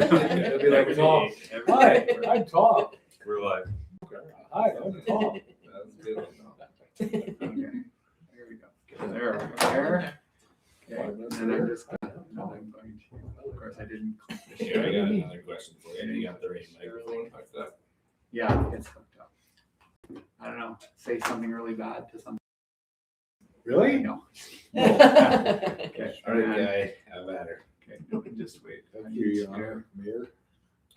It'll be like Tom. every Hi, day. I'm Tom. We're live. Hi, I'm Tom. That was good. Okay, there we go. There. Okay, and then I just got, now I'm going to, of course, I didn't click the Here, I share. got another question for you. You got the right microphone hooked up? Yeah, it's hooked up. I don't know, say something really bad to something. Really? No. Okay, All right, and- guy, have at her. Okay, no, just wait. I Thank need you, to Your Honor, Mayor.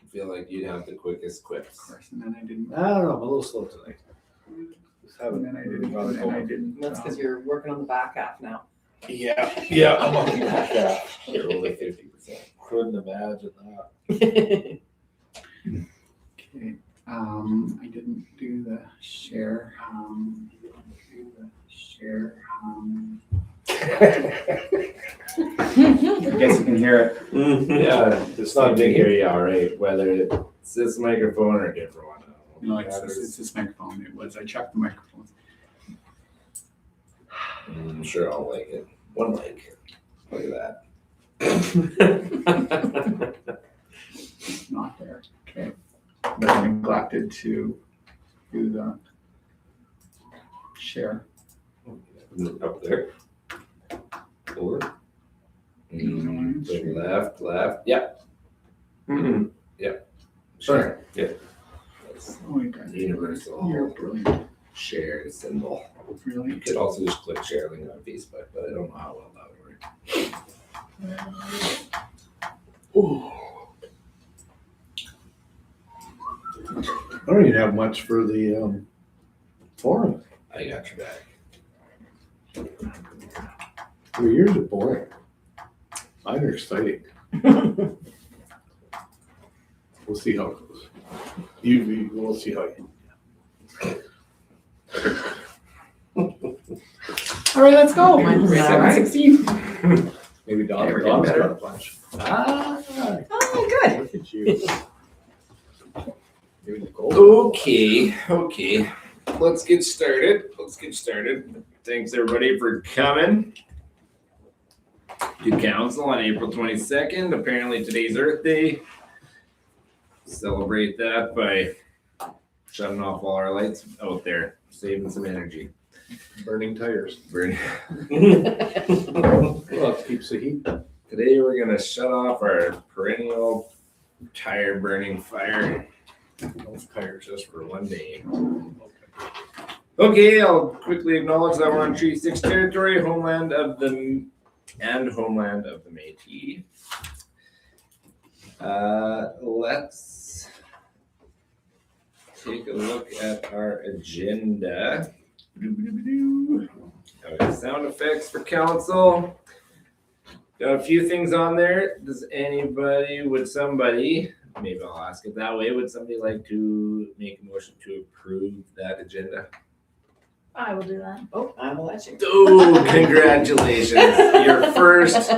I feel like you'd have the quickest Of quips. course, and then I didn't. I don't know, I'm a little slow tonight. Just And then I didn't, and then I didn't. That's because you're working on the back half now. Yeah, I'm on the back half. You're only 50%. Couldn't imagine that. Okay, I didn't do the share, I guess you can hear it. Yeah, it's not big here, yeah, all right, whether it's this microphone or a different one. I don't know. No, it's this microphone, it was, I checked the microphones. I'm sure I'll like it. One like. Look at that. It's not there, okay. But I neglected to do the share. Up there. Over. Bring left, yep. Yep. Sure. Yeah. That's Oh my God. the universal You're brilliant, share symbol. You really. could also just click share link on Facebook, but I don't know how well that would work. I don't even have much for the forum. I got your back. 3 years are boring. Mine are exciting. We'll see how it goes. We'll see how you. All right, let's go. Mine's All seven right. 16. Maybe Don, Okay, we're getting Don's better. got a bunch. Ah, Oh, good. look at you. Maybe Nicole. Okay. Let's get started. Thanks everybody for coming to council on April 22nd. Apparently today's Earth Day. Celebrate that by shutting off all our lights out there, saving some energy. Burning tires. Burn- Well, it keeps the heat. Today we're gonna shut off our perennial tire burning fire. Those tires just for one day. Okay, I'll quickly acknowledge that we're on Treaty 6 territory, homeland of the Métis. Let's take a look at our agenda. Okay, sound effects for council. Got a few things on there. Would somebody, maybe I'll ask it that way, would somebody like to make a motion to approve that agenda? I will do that. Oh, I will let you. Oh, congratulations. Your first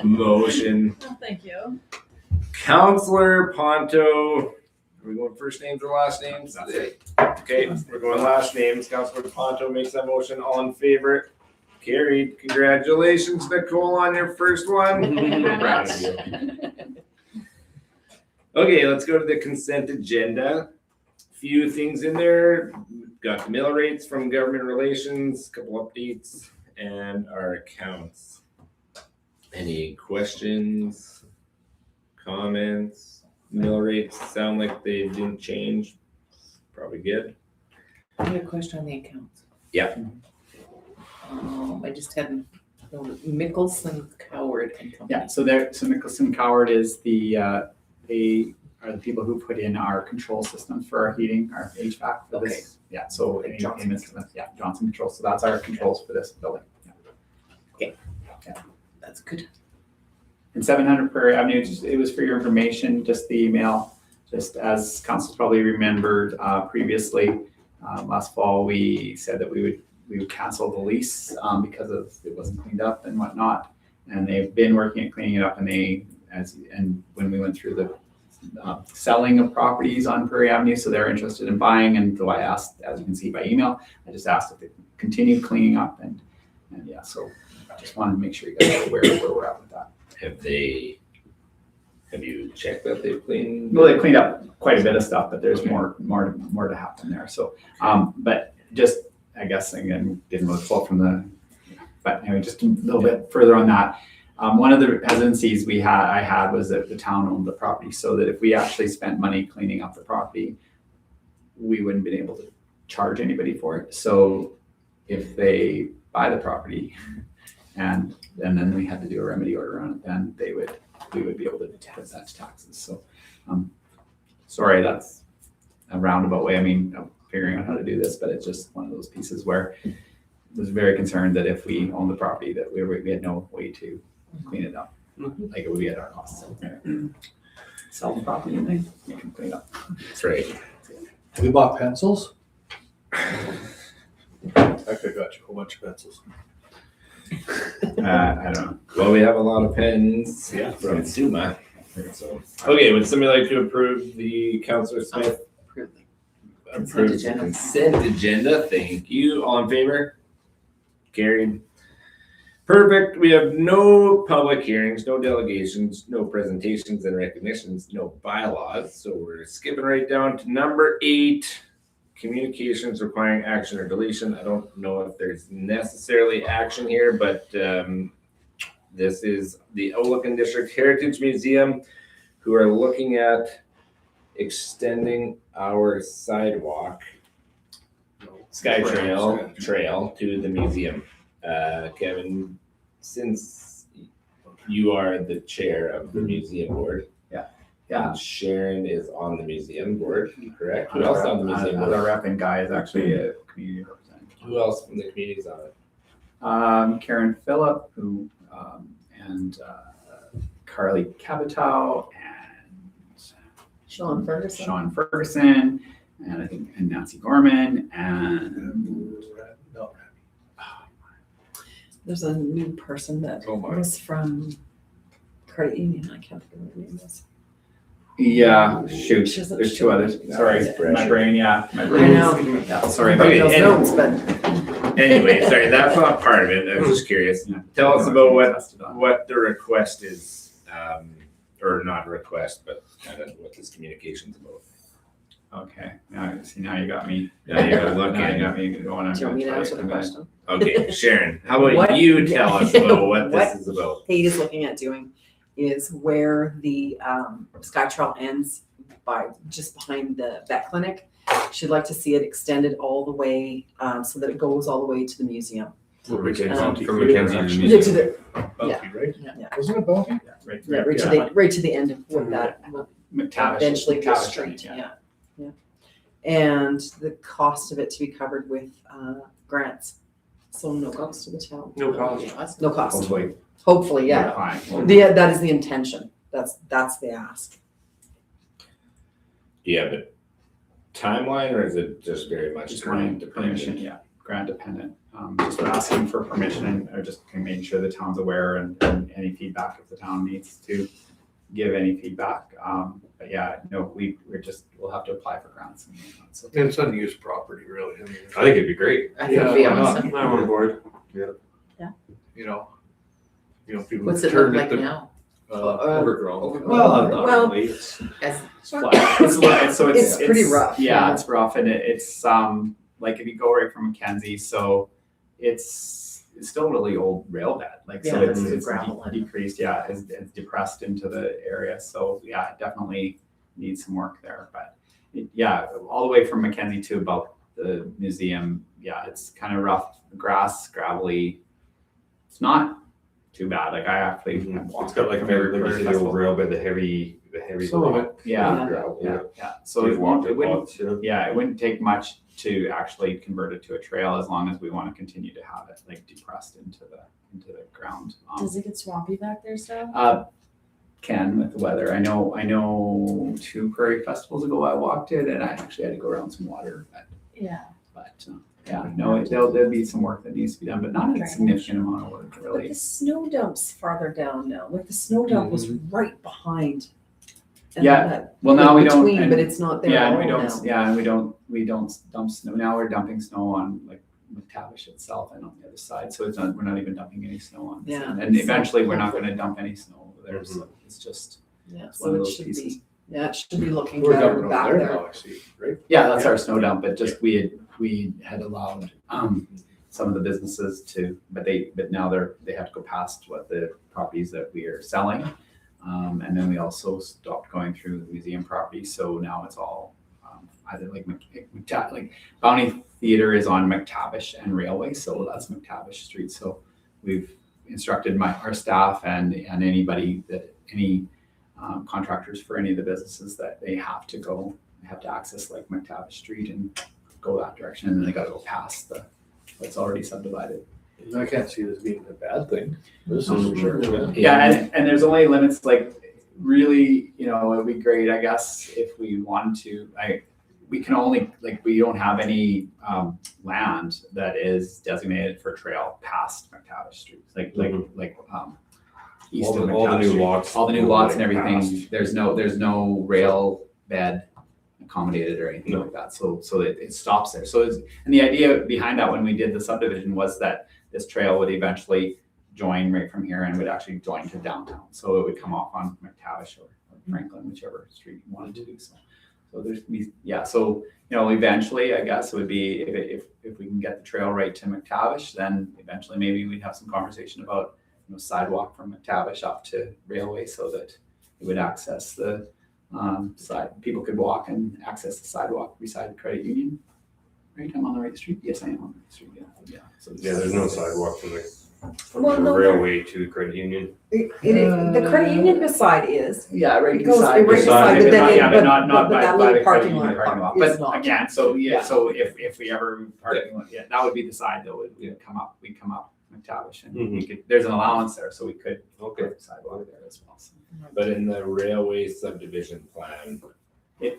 motion. Oh, thank you. Counselor Ponto, are we going first names or last names? Okay, we're going last names. Counselor Ponto makes that motion. All in favor? Carried. Congratulations, Nicole, on your first one. Thank you very Proud of you. Okay, let's go to the consent agenda. Few things in there. Got the mill rates from government relations, couple updates, and our accounts. Any questions, comments? Mill rates sound like they didn't change. Probably good. I have a question on the accounts. Yeah. I just had Mickelson Coward and Company. Yeah, so Mickelson Coward is they are the people who put in our control systems for our heating, our HVAC for Okay. this. Yeah, so Johnson Johnson Controls. So that's our controls for this building. Yeah. That's good. And 700 Prairie Avenue, it was for your information, just the email. Just as council's probably remembered previously, last fall, we said that we would cancel the lease because it wasn't cleaned up and whatnot. And they've been working at cleaning it up, and when we went through the selling of properties on Prairie Avenue, so they're interested in buying. And though I asked, as you can see by email, I just asked if they continue cleaning up, and yeah, so I just wanted to make sure you guys are aware of where we're at with that. Have they Have you checked that they've cleaned? Well, they cleaned up quite a bit of stuff, but there's more to happen there. So, but just, I guess, again, didn't really pull from but anyway, just a little bit further on that. One of the hesitancies I had was that the town owned the property, so that if we actually spent money cleaning up the property, we wouldn't be able to charge anybody for it. So if they buy the property and then we had to do a remedy order on it, then we would be able to put that to taxes. So, sorry, that's a roundabout way. I mean, I'm figuring out how to do this, but it's just one of those pieces where I was very concerned that if we own the property, that we had no way to clean it up. Like it would be at our cost. Sell the property and then you can clean it up. That's right. Have we bought pencils? I could have got you a whole bunch of pencils. I don't know. Well, we have a lot of pens from SUMA. So, okay, would somebody like to approve the Councilor Smith Consent approved agenda. consent agenda? Thank you. All in favor? Carried. Perfect. We have no public hearings, no delegations, no presentations and recognitions, no bylaws. So we're skipping right down to number 8. Communications requiring action or deletion. I don't know if there's necessarily action here, but this is the Olicon District Heritage Museum, who are looking at extending our sidewalk, SkyTrail trail to the museum. Kevin, since you are the chair of the museum board, Yeah. and Sharon is on the museum board, correct? Who else on the museum Our board? rep and guy is actually a community representative. Who else from the community is on it? Karen Phillip, who and Carly Cabatow and Sean Ferguson. Sean Ferguson, and I think and Nancy Gorman and No. There's a new person that Oh my. was from Credit Union. I can't think of what her name is. yeah, shoot, She's a- there's 2 others. Sorry, That's my pressure. brain, yeah, my I brain. know. Yeah, sorry. Everybody Okay, knows and- notes, but Anyway, sorry, that's not part of it. I was just curious. Yeah. Tell us about Tested on. what the request is, or not request, but kind of what this communication's about. Okay, now you got me. Now you're looking. Now you got me going. do you want me to answer the question? Okay, Sharon, how about What- you tell us about what What- this is about? Kate is looking at doing is where the SkyTrail ends by just behind the vet clinic. She'd like to see it extended all the way so that it goes all the way to the museum. From Mackenzie Mackenzie to the Bounty, right? Yeah. Wasn't it Bounty? Right, yeah, right to the end of what that will McTavish. eventually be a McTavish street. yeah. Yeah. And the cost of it to be covered with grants. So no cost to the town. No cost. No cost. Hopefully. Hopefully, yeah. Fine. That is the intention. That's the ask. Do you have a timeline or is it just very much Just grant grant permission, dependent? yeah, grant dependent. Just asking for permission or just making sure the town's aware and any feedback if the town needs to give any feedback. But yeah, no, we'll have to apply for grants and whatnot. So And it's unused property, really. I mean, I think it'd be great. I think it'd be Yeah, why not? awesome. I'm on board. you know, people What's it look turned like it to now? overgrown. Well, not Well- really. It's As It's pretty rough. Yeah, it's rough and it's like if you go right from Mackenzie, so it's still really old rail bed. Like so Yeah, it's it's gravel in it. decreased, yeah, it's depressed into the area. So yeah, it definitely needs some work there. But yeah, all the way from Mackenzie to about the museum, yeah, it's kind of rough, grass, gravelly. It's not too bad. Like I actually have walked. It's got like a very, like you said, the festival. old rail bed, the heavy. Some of it. Yeah, Gravel, yeah. So We've it walked wouldn't, it lots, yeah, it wouldn't take much to actually convert it to a trail as long as we want to continue to have it like depressed into the ground. Does it get swampy back there still? Can with the weather. I know 2 prairie festivals ago I walked it and I actually had to go around some water. Yeah. But yeah, no, there'll be some work that needs to be done, but not a significant amount of work But really. the snow dump's farther down now. Like the snow dump was right behind. And Yeah, that- Well, now we don't. between, and- but it's not there Yeah, at and we all don't, now. yeah, and we don't dump snow. Now we're dumping snow on like McTavish itself and on the other side. So we're not even dumping any snow on. Yeah. And eventually we're not gonna dump any snow over there. So it's just, Yeah, one so of it those should pieces. be, yeah, it should be looking We're better dumping back over there there. now, I see, right? Yeah, that's our snow dump, but just we had allowed some of the businesses to, but now they have to go past what the properties that we are selling. And then we also stopped going through the museum property, so now it's all either like like Bounty Theater is on McTavish and Railway, so that's McTavish Street. So we've instructed our staff and anybody any contractors for any of the businesses that they have to access like McTavish Street and go that direction, and then they got to go past what's already subdivided. I can't see this being a bad thing. This No, is for sure. yeah. Yeah, and there's only limits, like really, it'd be great, I guess, if we wanted to, we can only, like, we don't have any land that is designated for trail past McTavish Street, like east of All the McTavish new Street. lots. All the new lots and like everything, past. there's no rail bed accommodated or anything No. like that, so it stops there. So and the idea behind that when we did the subdivision was that this trail would eventually join right from here and would actually join to downtown. So it would come off on McTavish or Franklin, whichever street you wanted to do. So so eventually I guess it would be if we can get the trail right to McTavish, then eventually maybe we'd have some conversation about sidewalk from McTavish up to Railway so that it would access the side. People could walk and access the sidewalk beside the credit union. Right, I'm on the right street. Yes, I am on the right street. Yeah. So Yeah, there's no sidewalk from Well, the no, railway to the credit union. The credit union beside is, Yeah, right it goes beside. right beside, maybe but then not- it- yeah, but not but by that by little the parking credit union lot parking lot. is But not. again, so Yeah. so if we ever parking lot, that would be the side that we'd come up McTavish, and we could, there's an allowance there, so we could Okay. put sidewalk there as well. So But in the railway subdivision plan,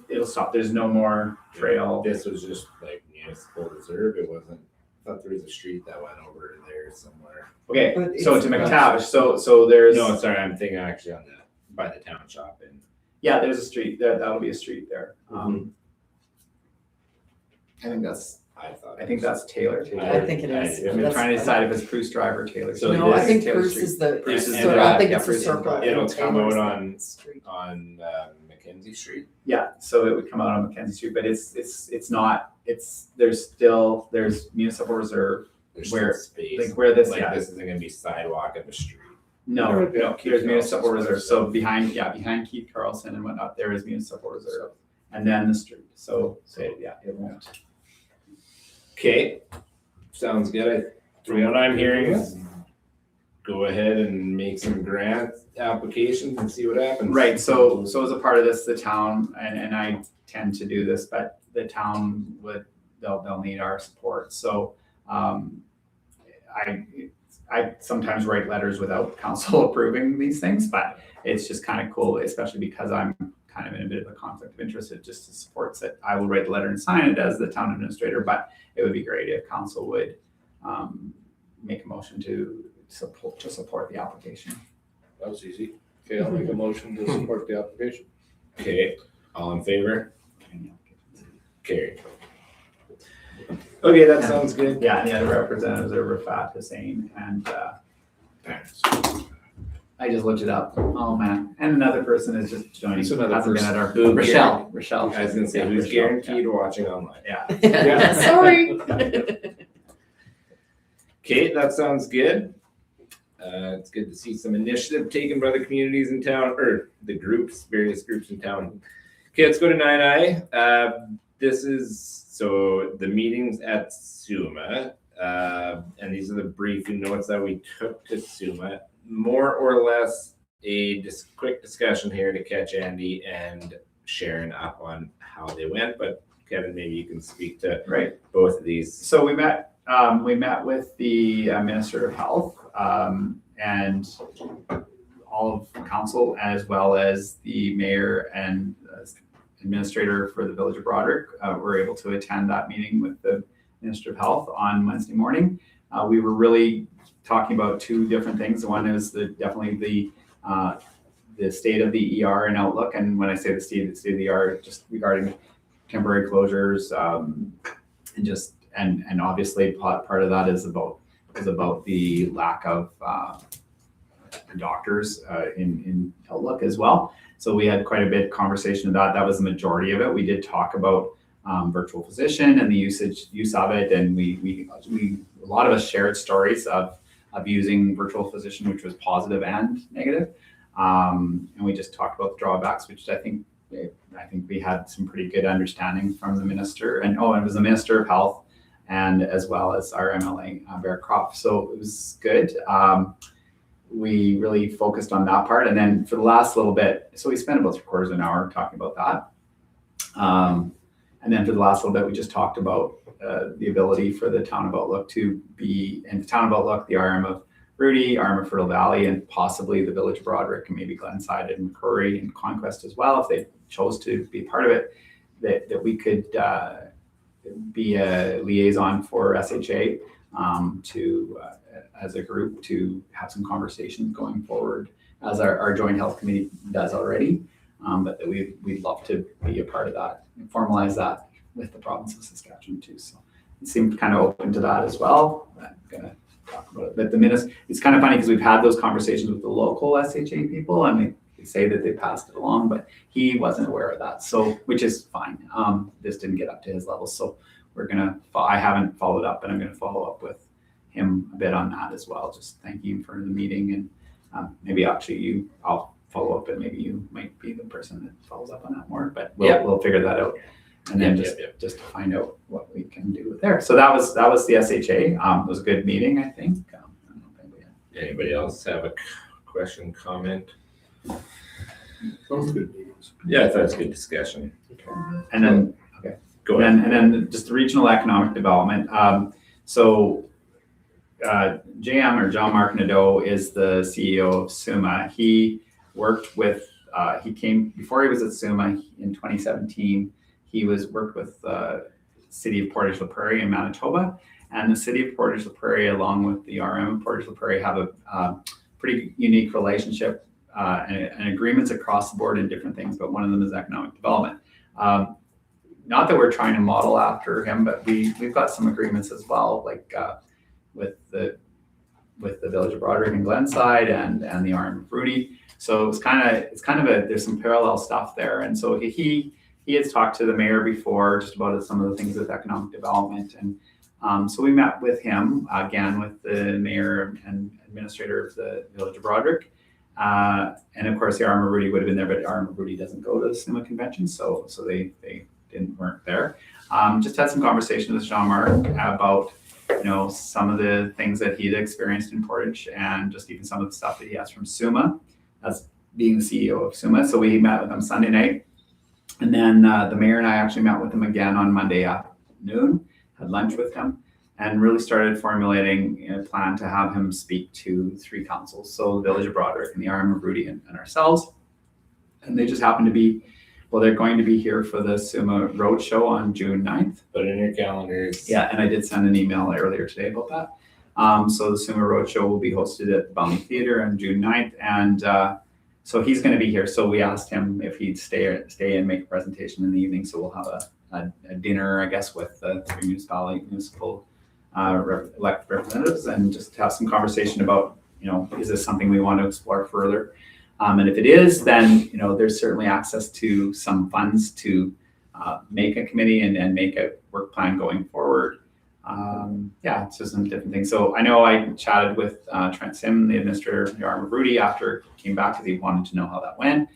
it'll stop. There's no more trail. this was just like municipal reserve. It wasn't, I thought there was a street that went over there somewhere. Okay, But so it's- to McTavish, so there's No, sorry, I'm thinking actually on by the town shop and yeah, there's a street there. That'll be a street there. I think that's Taylor. I think it is. I'm That's- trying to decide if it's Bruce Drive or Taylor. So No, I this- think Taylor Bruce Street. is the, Bruce is so the- I think yeah, it's a Bruce is the- circle. it'll and come Taylor's out the on- street. on Mackenzie Street. Yeah, so it would come out on Mackenzie Street, but it's not, there's municipal reserve, There's Where- still space. like where this, Like yeah. this isn't gonna be sidewalk at the street. No, Yeah, no, Keith there's municipal Carlson's reserve, so behind Keith Carlson and whatnot, there is municipal reserve. And then the street, so it won't. Okay, sounds good. What I'm hearing is go ahead and make some grant applications and see what happens. Right, so as a part of this, the town, and I tend to do this, but the town they'll need our support, so I sometimes write letters without council approving these things, but it's just kind of cool, especially because I'm kind of in a bit of a conflict of interest. It just supports it. I will write the letter and sign it as the town administrator, but it would be great if council would make a motion to support the application. That was easy. Okay, I'll make a motion to support the application. Okay, all in favor? Carried. Okay, that sounds good. Yeah, and the other representatives are Rafat Hussain and I just looked it up. Oh man, and another person is just joining. It's another Hasn't been person. at our Who, Rochelle. I was gonna say, Yeah, who's Rochelle, guaranteed watching online? Yeah. Sorry. Okay, that sounds good. It's good to see some initiative taken by the communities in town, or the various groups in town. Okay, let's go to 9I. This is, so the meetings at SUMA, and these are the briefing notes that we took to SUMA. More or less a quick discussion here to catch Andy and Sharon up on how they went, but Kevin, maybe you can speak to Right. both of these. So we met with the Minister of Health and all of council, as well as the mayor and administrator for the Village of Broderick. Were able to attend that meeting with the Minister of Health on Wednesday morning. We were really talking about two different things. One is definitely the state of the ER and outlook. And when I say the state of the ER, just regarding temporary closures, and obviously part of that is about the lack of doctors in Outlook as well. So we had quite a bit of conversation about that. That was the majority of it. We did talk about virtual physician and the use of it, and we a lot of us shared stories of using virtual physician, which was positive and negative. And we just talked about the drawbacks, which I think we had some pretty good understanding from the minister, and it was the Minister of Health, and as well as our MLA, Bear Croft. So it was good. We really focused on that part. And then for the last little bit, so we spent about 3/4 of an hour talking about that. And then for the last little bit, we just talked about the ability for the town of Outlook to be, in the town of Outlook, the RM of Rudy, RM of Fertile Valley, and possibly the Village of Broderick, and maybe Glenside and McCrory and Conquest as well, if they chose to be part of it, that we could be a liaison for SHA to as a group to have some conversations going forward, as our joint health committee does already, but that we'd love to be a part of that and formalize that with the province of Saskatchewan too. So it seemed kind of open to that as well. I'm gonna talk about it. But it's kind of funny because we've had those conversations with the local SHA people, and they say that they passed it along, but he wasn't aware of that. So, which is fine. This didn't get up to his level. So I haven't followed up, and I'm gonna follow up with him a bit on that as well. Just thanking him for the meeting, and maybe actually I'll follow up, and maybe you might be the person that follows up on that more, but we'll figure that out. And then just to find out what we can do there. So that was the SHA. It was a good meeting, I think. I don't know if Anybody else have a question, comment? Both good meetings. Yeah, I thought it was a good discussion. and then Go ahead. And then just the regional economic development. JM, or John Mark Nadeau, is the CEO of SUMA. He worked with, he came, before he was at SUMA in 2017, he worked with the city of Portage La Prairie in Manitoba. And the city of Portage La Prairie, along with the RM of Portage La Prairie, have a pretty unique relationship and agreements across the board in different things, but one of them is economic development. Not that we're trying to model after him, but we've got some agreements as well, like with the Village of Broderick and Glenside and the RM of Rudy. So it's kind of there's some parallel stuff there. And so he has talked to the mayor before just about some of the things with economic development. And so we met with him again, with the mayor and administrator of the Village of Broderick. And of course the RM of Rudy would have been there, but RM of Rudy doesn't go to the SUMA convention. So they weren't there. Just had some conversations with Jean-Marc about, some of the things that he'd experienced in Portage, and just even some of the stuff that he has from SUMA as being the CEO of SUMA. So we met with him Sunday night. And then the mayor and I actually met with him again on Monday afternoon, had lunch with him, and really started formulating a plan to have him speak to 3 councils. So the Village of Broderick and the RM of Rudy and ourselves. And they just happened to be, they're going to be here for the SUMA Roadshow on June 9th. Put it in your calendars. Yeah, and I did send an email earlier today about that. So the SUMA Roadshow will be hosted at Bounty Theatre on June 9th. And so he's going to be here. So we asked him if he'd stay and make a presentation in the evening. So we'll have a dinner, I guess, with the 3 municipal elected representatives, and just have some conversation about, is this something we want to explore further? And if it is, then, there's certainly access to some funds to make a committee and make a work plan going forward. It's just some different things. So I know I chatted with Trent Sim, the administrator of the RM of Rudy, after he came back, because he wanted to know how that went.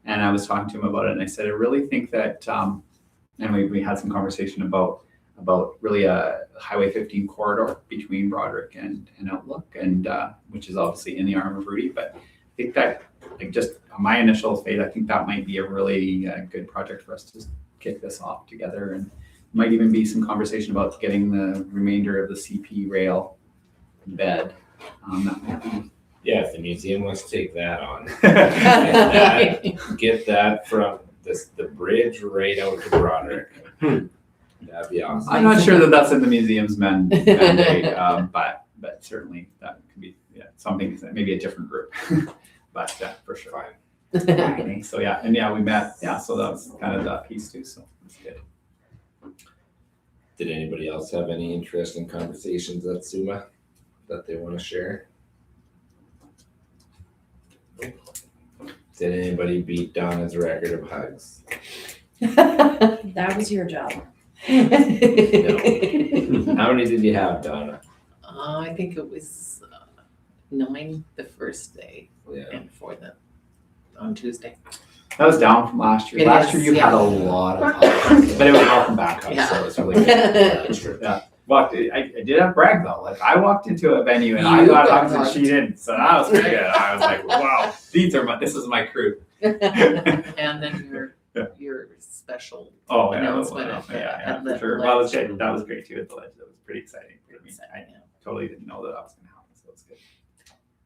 And I was talking to him about it, and I said, I really think that, and we had some conversation about really a Highway 15 corridor between Broderick and Outlook, and which is obviously in the RM of Rudy. But I think that, just on my initial fate, I think that might be a really good project for us to kick this off together. And might even be some conversation about getting the remainder of the CP rail bed. That might be. Yeah, if the museum wants to take that on, Right. get that from the bridge right out to Broderick. That'd be awesome. I'm not sure that that's in the museum's mandate, but certainly that could be something, maybe a different group, but for sure. So we met. So that was kind of that piece too. So it's good. Did anybody else have any interesting conversations at SUMA that they want to share? Did anybody beat Donna's record of hugs? That was your job. How many did you have, Donna? I think it was 9 the first day Yeah. and on Tuesday. That was down from last year. It Last is, year you had a lot of hugs, but it was welcome back up, so it's really good. Yeah. But I did have brag though. Like I walked into a venue and I You got got hugs and hugged. she didn't, so that was pretty good. I was like, wow, this is my crew. And then your special Oh yeah, announcement yeah, at the- yeah, at the for sure. Well, ledge. that was great too at the ledge. That was pretty exciting. I mean, I Yeah. totally didn't know that was gonna happen, so it's good.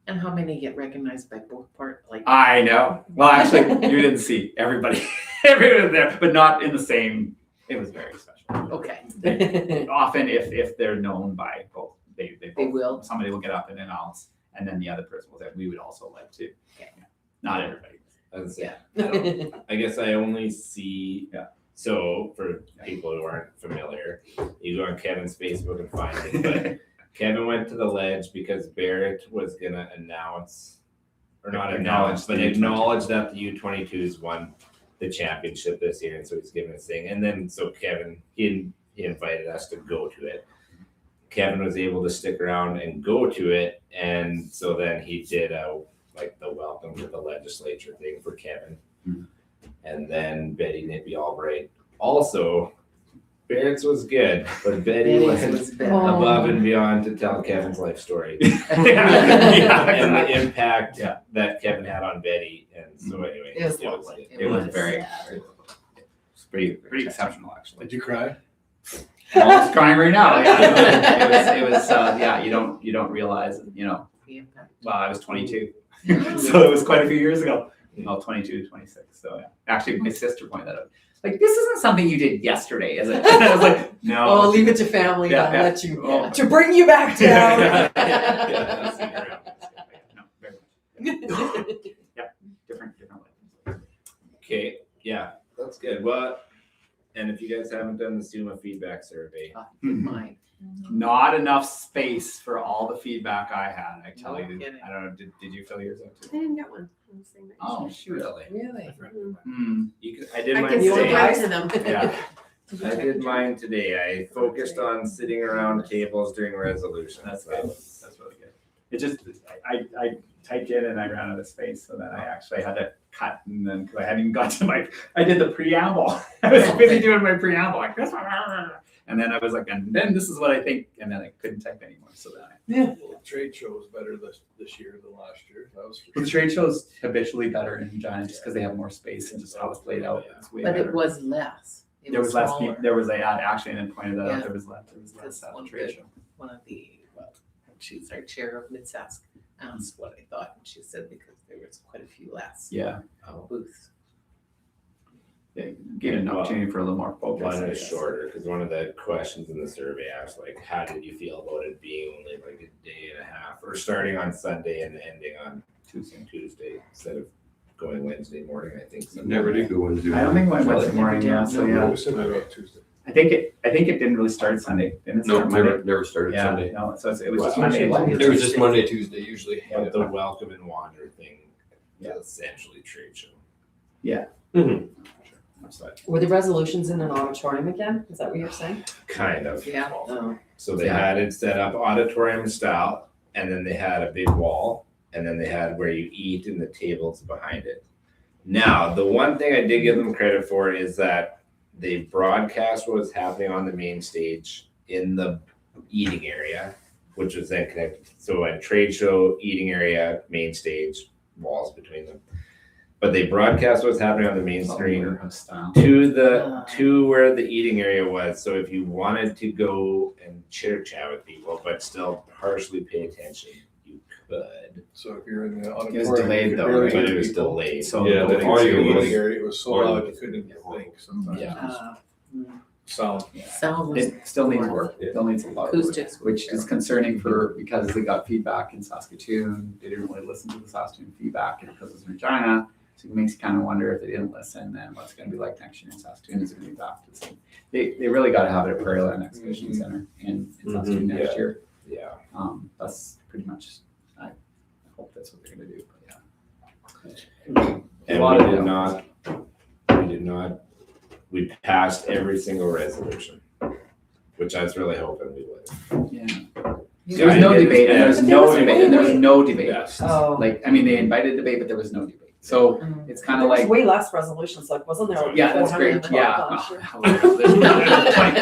And how many get recognized by both part? Like I know. Well, actually, you didn't see everybody. Everyone was there, but not in the same. It was very special. okay. Often, if they're known by both, they They both, will. Somebody will get up and announce, and then the other person will say, "We would also like to." Okay. Yeah. Not everybody. That's- Yeah. I guess I only see. Yeah. So for people who aren't familiar, you go on Kevin's Facebook and find it. But Kevin went to the ledge because Barrett was gonna announce, or not announce, but acknowledge that the U22s won the championship this year, and so he's giving his thing. And then so Kevin he invited us to go to it. Kevin was able to stick around and go to it, and so then he did like the welcome to the legislature thing for Kevin. And then Betty Nippy Albright. Also, Barrett's was good, but Betty It went was better. Oh. above and beyond to tell Kevin's life story Yeah, and the exactly. impact Yeah. that Kevin had on Betty. And so anyway, It was lovely. It was was. very, Yeah. it's pretty exceptional actually. Did you cry? I'm almost crying right now. Yeah, it was yeah. You don't realize, The impact. Well, I was 22, so it was quite a few years ago. 22, 26. So yeah. Actually, my sister pointed that out. Like, this isn't something you did yesterday, is it? And I was like, no. Oh, leave it to family, Yeah, I'll yeah. let you, Oh. to bring you back down. No, very much. Different ways. okay, yeah, that's good. Well, and if you guys haven't done the SUMA feedback survey, Mine. Not enough space for all the feedback I had. I tell No you. kidding. I don't know. Did you fill yours out I too? didn't get one. I was saying that Oh, yesterday. shoot. Really? Hmm. I did I mine can still today. write to them. Yeah. I did mine today. I focused on sitting around tables during resolutions. That's good. That's really good. It just, I typed in and I ran out of space, so then I actually had to cut, and then, because I hadn't even got to I did the preamble. I was busy doing my preamble, like this one, and then I was like, and then this is what I think, and then I couldn't type anymore, so then Well, the trade show was better this year than last year. That was for the sure. trade show's habitually better in Regina, just because they have more space and just how it's played out. It's way But better. it was less. It There was less smaller. people, there was actually, I didn't point that Yeah. out, there was less Because at the one trade good- show. One of the, she's our chair of Mid-Sask, asked what I thought, and she said because there was quite a few less Yeah, booths. it gave it an opportunity for a little more focus. Mine I was guess. shorter because one of the questions in the survey asked like, how did you feel about it being only like a day and a half, or starting on Sunday and ending on Tuesday instead of going Wednesday morning? I think. Never did go Wednesday. I don't think it went Well, Wednesday it never morning, did. yeah, so No, yeah. we said about Tuesday. I think it didn't really start Sunday, didn't it No, start Monday? never started Yeah, Sunday. no, so it was Well, just Monday. actually, It was just Monday, Tuesday usually. But the welcome and wander thing Yeah. is essentially trade show. Were the resolutions in an auditorium again? Is that what you're saying? Kind of. Yeah. Oh. So they Yeah. had it set up auditorium style, and then they had a big wall, and then they had where you eat and the tables behind it. Now, the one thing I did give them credit for is that they broadcast what was happening on the main stage in the eating area, which was then connected. So a trade show, eating area, main stage, walls between them. But they broadcast what's happening on the main screen Warehouse style. to where the eating area was. So if you wanted to go and chit chat with people, but still partially pay attention, you could. So if you're in the auditorium. was delayed you could though, barely right? hear But it was people. delayed. So Yeah, the the audio The was- eating area, it was so audio loud you was- couldn't even think sometimes. Yeah. Sound. Sound was It still needs work. It still needs a lot of work, Acoustics. which is concerning because they got feedback in Saskatoon. They didn't really listen to the Saskatoon feedback, and because it's Regina, so it makes you kind of wonder if they didn't listen, then what's going to be like next year in Saskatoon. Is it going to be back to the same? They really got to have it at Prairie Land Exhibition Center in Saskatoon next Yeah. year. Yeah. That's pretty much. I hope that's what they're going to do. But yeah. And lot we of did them. not, we passed every single resolution, which I was really hoping we would. Yeah. There was no debate, and there was But there no was- debate, and there was wait. no debate. Yes. Oh. Like, I mean, they invited debate, but there was no debate. So it's kind There of was like, way less resolutions, like, wasn't there like yeah, that's 412 great, yeah. last year?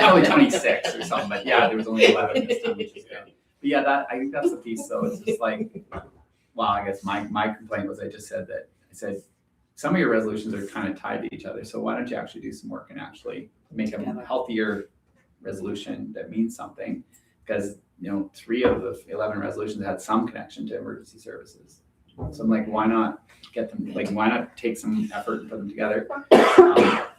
Probably 26 or something, but yeah, there was only 11 this time, which is good. But yeah, I think that's the piece, though, it's just like, well, I guess my complaint was I said, some of your resolutions are kind of tied to each other, so why don't you actually do some work and actually make a healthier resolution that means something? Because, 3 of the 11 resolutions had some connection to emergency services. So I'm like, why not get them, like, why not take some effort and put them together?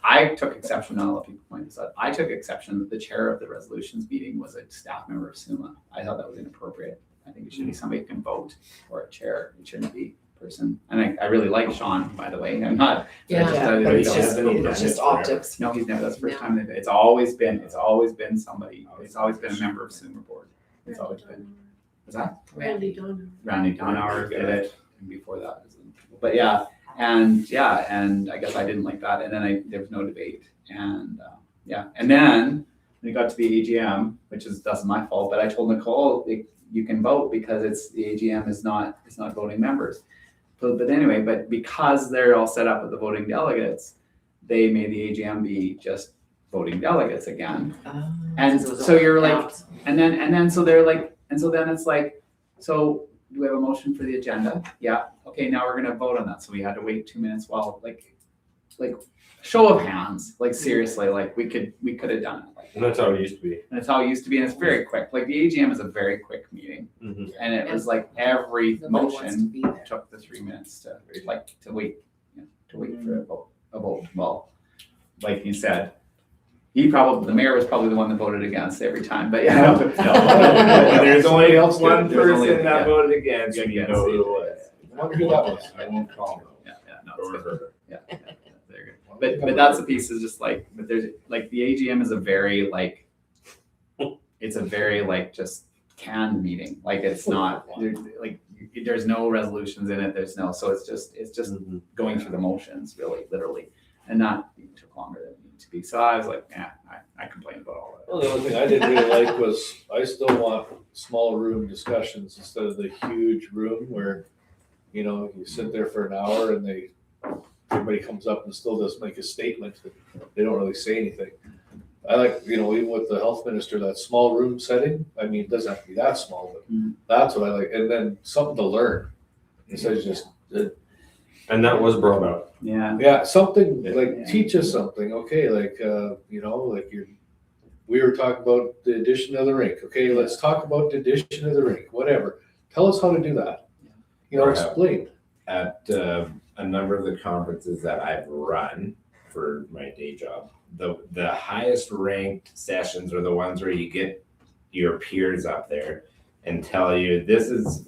I took exception, not a lot of people point this out, I took exception that the chair of the resolutions meeting was a staff member of SUMA. I thought that was inappropriate. I think it should be somebody who can vote for a chair. It shouldn't be a person. And I really like Sean, by the way. I'm not. Yeah, But it's Yeah, just, hasn't he done it's just it forever? optics. No, he's never, that's the first time they've, it's always been somebody, it's always been a member of SUMA board. It's always been. Was that? Randy Donner. Randy Donauer did it, and before that was but yeah, and I guess I didn't like that, and then there was no debate, and and then when we got to the AGM, which that's my fault, but I told Nicole, you can vote because the AGM is not voting members. But anyway, but because they're all set up with the voting delegates, they made the AGM be just voting delegates again. And so you're like, and then so they're like, and so then it's like, so do we have a motion for the agenda? Yeah. Okay, now we're gonna vote on that. So we had to wait 2 minutes while like show of hands, like seriously, like we could have done it. Like, And that's how it used to be. and it's how it used to be, and it's very quick. Like the AGM is a very quick meeting, and it was like every Nobody wants to motion be there. took the 3 minutes to wait for a vote. Well, like you said, the mayor was probably the one that voted against every time, but yeah. There's only else one There's only- person that yeah. voted against, and you Against know it. who it was. I wonder who that was. I won't call him. Yeah, no, it's good. Yeah, they're good. But that's the piece is just like, but there's like the AGM is a very like, it's a very like just canned meeting. Like it's not there's no resolutions in it. There's no, so it's just going through the motions really, literally, and not it took longer than it needed to be. So I was like, I complained about all that. Well, the only thing I didn't really like was, I still want small room discussions instead of the huge room where, you sit there for an hour and everybody comes up and still doesn't make a statement. They don't really say anything. I like, even with the health minister, that small room setting, I mean, it doesn't have to be that small, but that's what I like. And then something to learn instead of just, And that was brought up. Yeah. something, Yeah. like teach us something. Okay, like, we were talking about the addition of the rink. Okay, let's talk about the addition of the rink, whatever. Tell us how to do that. Explain. At a number of the conferences that I've run for my day job, the highest ranked sessions are the ones where you get your peers up there and tell you,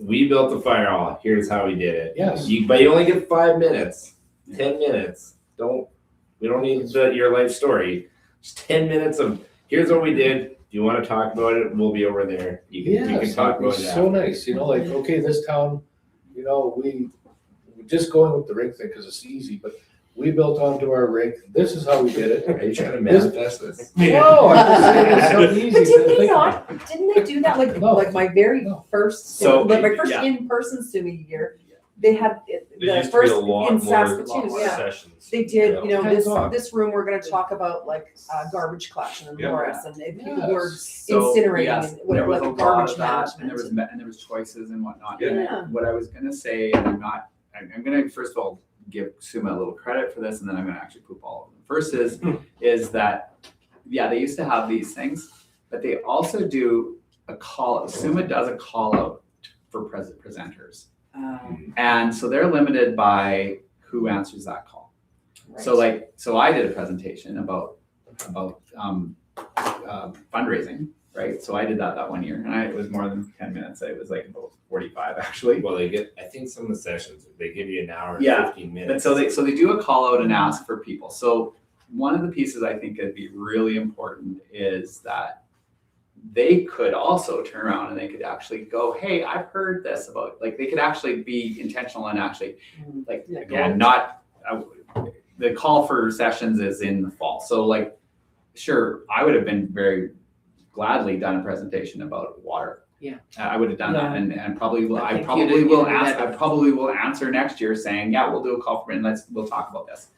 we built the fire hall, here's how we did it. Yes. But you only get 5 minutes, 10 minutes. We don't need your life story. Just 10 minutes of, here's what we did. If you want to talk about it, we'll be over there. You can talk about it. So nice, okay, this town, we just going with the rink thing because it's easy, but we built onto our rink. This is how we did it. Are you trying to manifest this? No, I'm just saying it's so easy. But to didn't they think not, didn't they do that, No. like my very No. first, So, like my first yeah. in-person SUMI year, they had There the used to be first a lot in more Saskatoon, yeah. sessions. They did, Yeah. this room, we're gonna talk about like garbage collection and Yeah. Morris and if people were So, incinerating yes, and there whatever, was like a lot garbage of that, management. and there was choices and whatnot. Yeah. Yeah. What I was gonna say, and I'm gonna first of all give Suma a little credit for this, and then I'm gonna actually poop all of them. First is that, they used to have these things, but they also do a call out. Suma does a call out for presenters. And so they're limited by who answers that call. So I did a presentation about fundraising, right? So I did that 1 year, and it was more than 10 minutes. It was like about 45 actually. Well, I think some of the sessions, they give you an hour and Yeah, 15 minutes. But so they do a call out and ask for people. So one of the pieces I think would be really important is that they could also turn around and they could actually go, hey, I've heard this about, like, they could actually be intentional and actually, like, Yeah, again, not, the call for sessions is in the fall. So like, sure, I would have been very gladly done a presentation about water. Yeah. I would have done that and probably will, I I think probably you'd will do ask, better. I probably will answer next year saying, yeah, we'll do a call for, and we'll talk about this.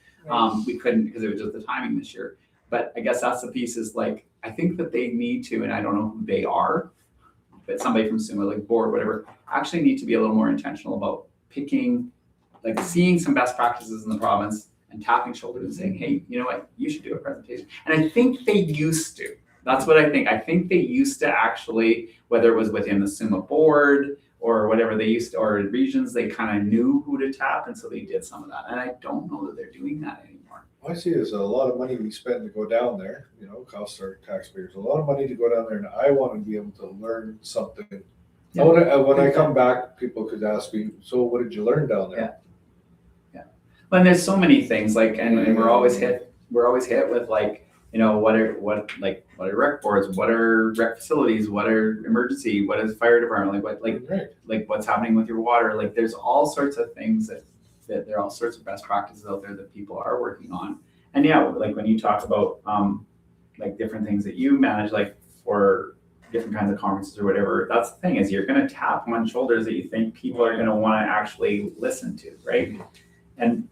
We couldn't because it was just the timing this year. But I guess that's the piece is like, I think that they need to, and I don't know who they are, but somebody from SUMA, like board, whatever, actually need to be a little more intentional about picking, like seeing some best practices in the province and tapping shoulders and saying, hey, you know what, you should do a presentation. And I think they used to. That's what I think. I think they used to actually, whether it was within the SUMA board or whatever they used to, or regions, they kind of knew who to tap. And so they did some of that. And I don't know that they're doing that anymore. I see there's a lot of money we spend to go down there, you know, costs our taxpayers a lot of money to go down there, and I want to be able to learn something. Yeah. When I come back, people could ask me, so what did you learn down there? And there's so many things like, and we're always hit with like, you know, what are rec boards, what are rec facilities, what are emergency, what is fire department, Right. like what's happening with your water. Like there's all sorts of things that there are all sorts of best practices out there that people are working on. And yeah, like when you talk about like different things that you manage, like for different kinds of conferences or whatever, that's the thing is you're going to tap on shoulders that you think people are going to want to actually listen to, right? And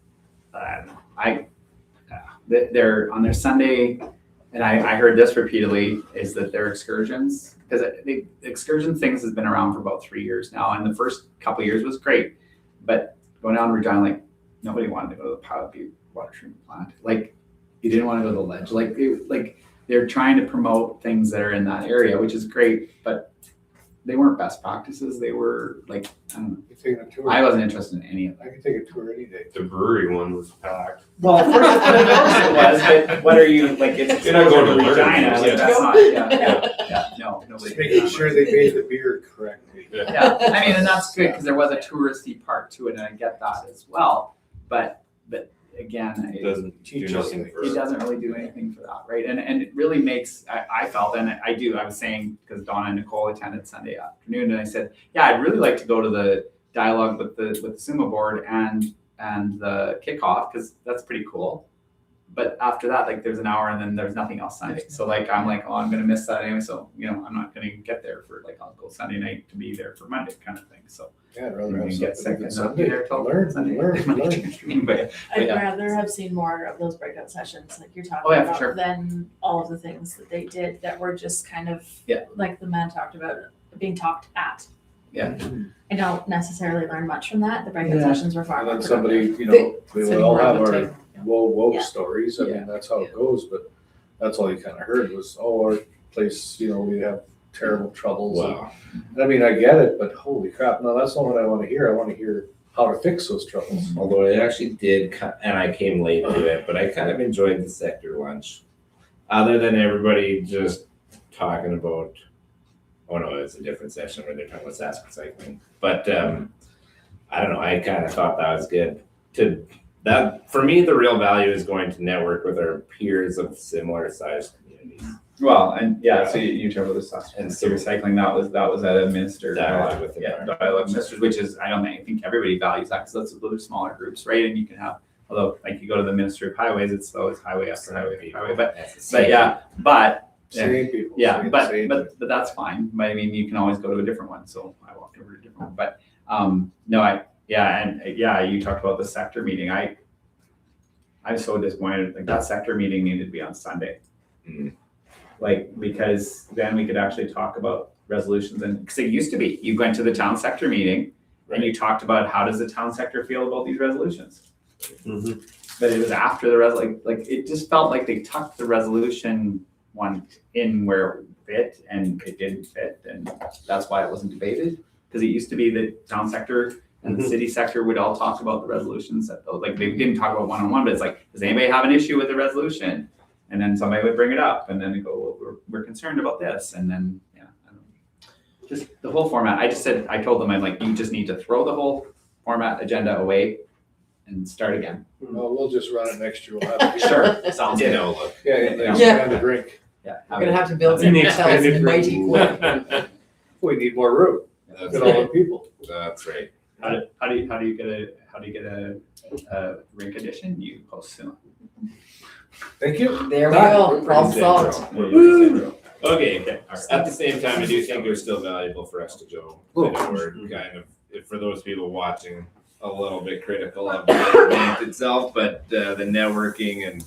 they're on their Sunday, and I heard this repeatedly, is that their excursions, because the excursion things has been around for about 3 years now, and the first couple of years was great, but going down Regina, like nobody wanted to go to the Pilot Butte water treatment plant. Like you didn't want to go to the ledge. Like they're trying to promote things that are in that area, which is great, but they weren't best practices. They were like, I don't know. You taking a tour? I wasn't interested in any of I can take a tour any day. The brewery one was packed. Well, of course it was, but what are you, like, it's You're not going to learn Regina, things, like, yeah. that's not, yeah, no, nobody. Just making sure they made the beer correctly. Yeah, I mean, and that's good, because there was a touristy part to it, and I get that as well, but again, It doesn't do Teach us nothing things. for it doesn't really do anything for that, right? And it really makes, I felt, and I was saying, because Donna and Nicole attended Sunday afternoon, and I said, yeah, I'd really like to go to the dialogue with the SUMA board and the kickoff, because that's pretty cool. But after that, like there's an hour and then there's nothing else Sunday. So like, I'm like, oh, I'm going to miss that anyway. So, you know, I'm not going to get there for like, I'll go Sunday night to be there for Monday kind of thing. So Yeah, I'd you rather have can get something sick than and not be Sunday. there till Learn, Sunday. learn. But I'd yeah. rather have seen more of those breakout sessions like you're talking Oh, yeah, for about sure. than all of the things that they did that were just kind of, Yeah. like the man talked about, being talked at. Yeah. I don't necessarily learn much from that. The breakout Yeah. sessions were far And more then somebody, productive. you know, we Sitting would all around have the our table. whoa Yeah. stories. I Yeah. mean, that's how it goes, but that's all you kind of heard was, oh, our place, you know, we have terrible troubles. Wow. And I mean, I get it, but holy crap, no, that's not what I want to hear. I want to hear how to fix those troubles. Although I actually did, and I came late to it, but I kind of enjoyed the sector lunch. Other than everybody just talking about, oh no, it's a different session where they're talking about SaaS recycling. But I don't know, I kind of thought that was good. For me, the real value is going to network with our peers of similar sized communities. Well, and yeah, so you talk about the stuff And and so- recycling, that was at a minister Dialogue with the dialogue ministers, which is, I think everybody values that, because that's those are smaller groups, right? And you can have, although like you go to the Ministry of Highways, it's always highway after highway after highway, but yeah, but Same people. yeah, saying the but same thing. that's fine. But I mean, you can always go to a different one. So I walked over to a different one. But no, you talked about the sector meeting. I'm so disappointed. Like that sector meeting needed to be on Sunday. Mm. Like, because then we could actually talk about resolutions, and because it used to be, you went to the town sector meeting and you talked about how does the town sector feel about these resolutions. Mhm. But it was after the like it just felt like they tucked the resolution one in where it fit, and it didn't fit, and that's why it wasn't debated. Because it used to be the town sector and the Mhm. city sector would all talk about the resolutions. Like they didn't talk about one-on-one, but it's like, does anybody have an issue with the resolution? And then somebody would bring it up, and then they go, well, we're concerned about this, and then I don't know. Just the whole format. I told them, I'm like, you just need to throw the whole format agenda away and start again. Well, we'll just run it next year. We'll have it. Sure, sounds good. Ditto, look. Yeah, and then Yeah. expand the drink. Yeah. We're gonna have to build some hotels mighty quick. We need more room. That's Fit all right. the people. That's right. How do you get a rink addition? You post soon. Thank you. There we go, problem solved. Okay, at the same time, I do think it was still valuable for us to go. I know we're kind of, for those people watching, a little bit critical of the event itself, but the networking and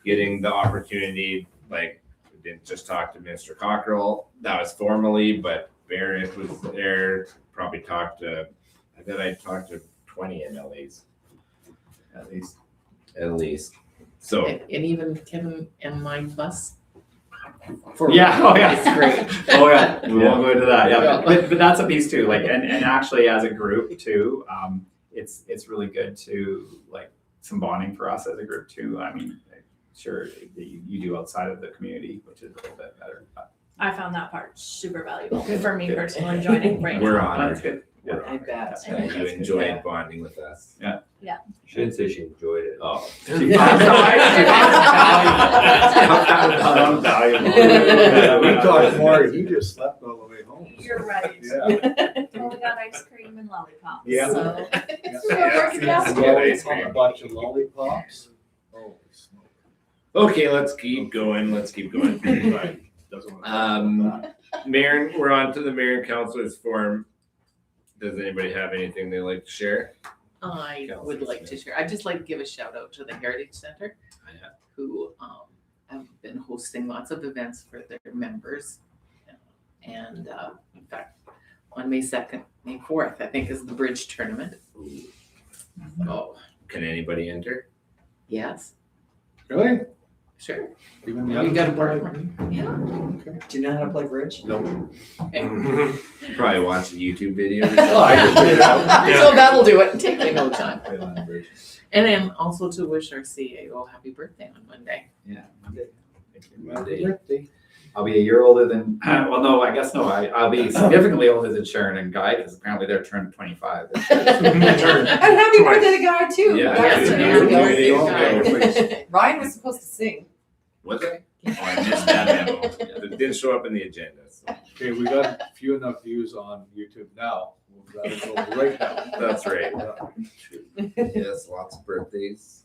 getting the opportunity, like, we didn't just talk to Mr. Cockrell, that was formally, but Barrett was there, probably talked to, I bet I talked to 20 MLAs. At least. At least. So, And even Kevin and my bus. Yeah, oh yeah. It's great. Oh yeah, we won't go into that, yeah, Yeah. but that's a piece too, like, and actually as a group too, it's really good to, like, some bonding for us as a group too, I mean, sure, you do outside of the community, which is a little bit better, but. I found that part super valuable Good, for me good. personally joining right we're now. honored That's good. Yeah. I bet. that you That's good. enjoyed bonding with us. She didn't say she enjoyed it. Oh. She found it valuable. We talked more, he just slept all the way home. You're right. Yeah. Well, we got ice cream and lollipops. Yeah. So. Yeah. Work it out. A bunch of lollipops. Holy smoke. Okay, let's keep going. Right. Doesn't wanna talk about that. Mayor, we're on to the mayor and councilors forum. Does anybody have anything they'd like to share? I would like to share, I'd just like to give a shout out to the Heritage Center, Yeah. who have been hosting lots of events for their members. And in fact, on May 2nd, May 4th, I think, is the bridge tournament. Oh, can anybody enter? Yes, Really? sure. Even You young got a people like partner? me? Yeah. Okay. Do you know how to play bridge? Probably watch a YouTube video. So that'll do it, take me no time. Play on the bridge. And then also to wish our CAO happy birthday on Monday. Yeah. Monday. Birthday. I'll be a year older than, well, no, I guess no, I'll be significantly older than Sharon and Guy, because apparently they're turning 25. And happy birthday to God too. Yeah. Yes, Guys, there you there go. Ryan was supposed to sing. Was I? Oh, I missed that memo. It didn't show up in the agenda. So. Okay, we got few enough views on YouTube now. That'll go right now. That's right. Yes, lots of birthdays.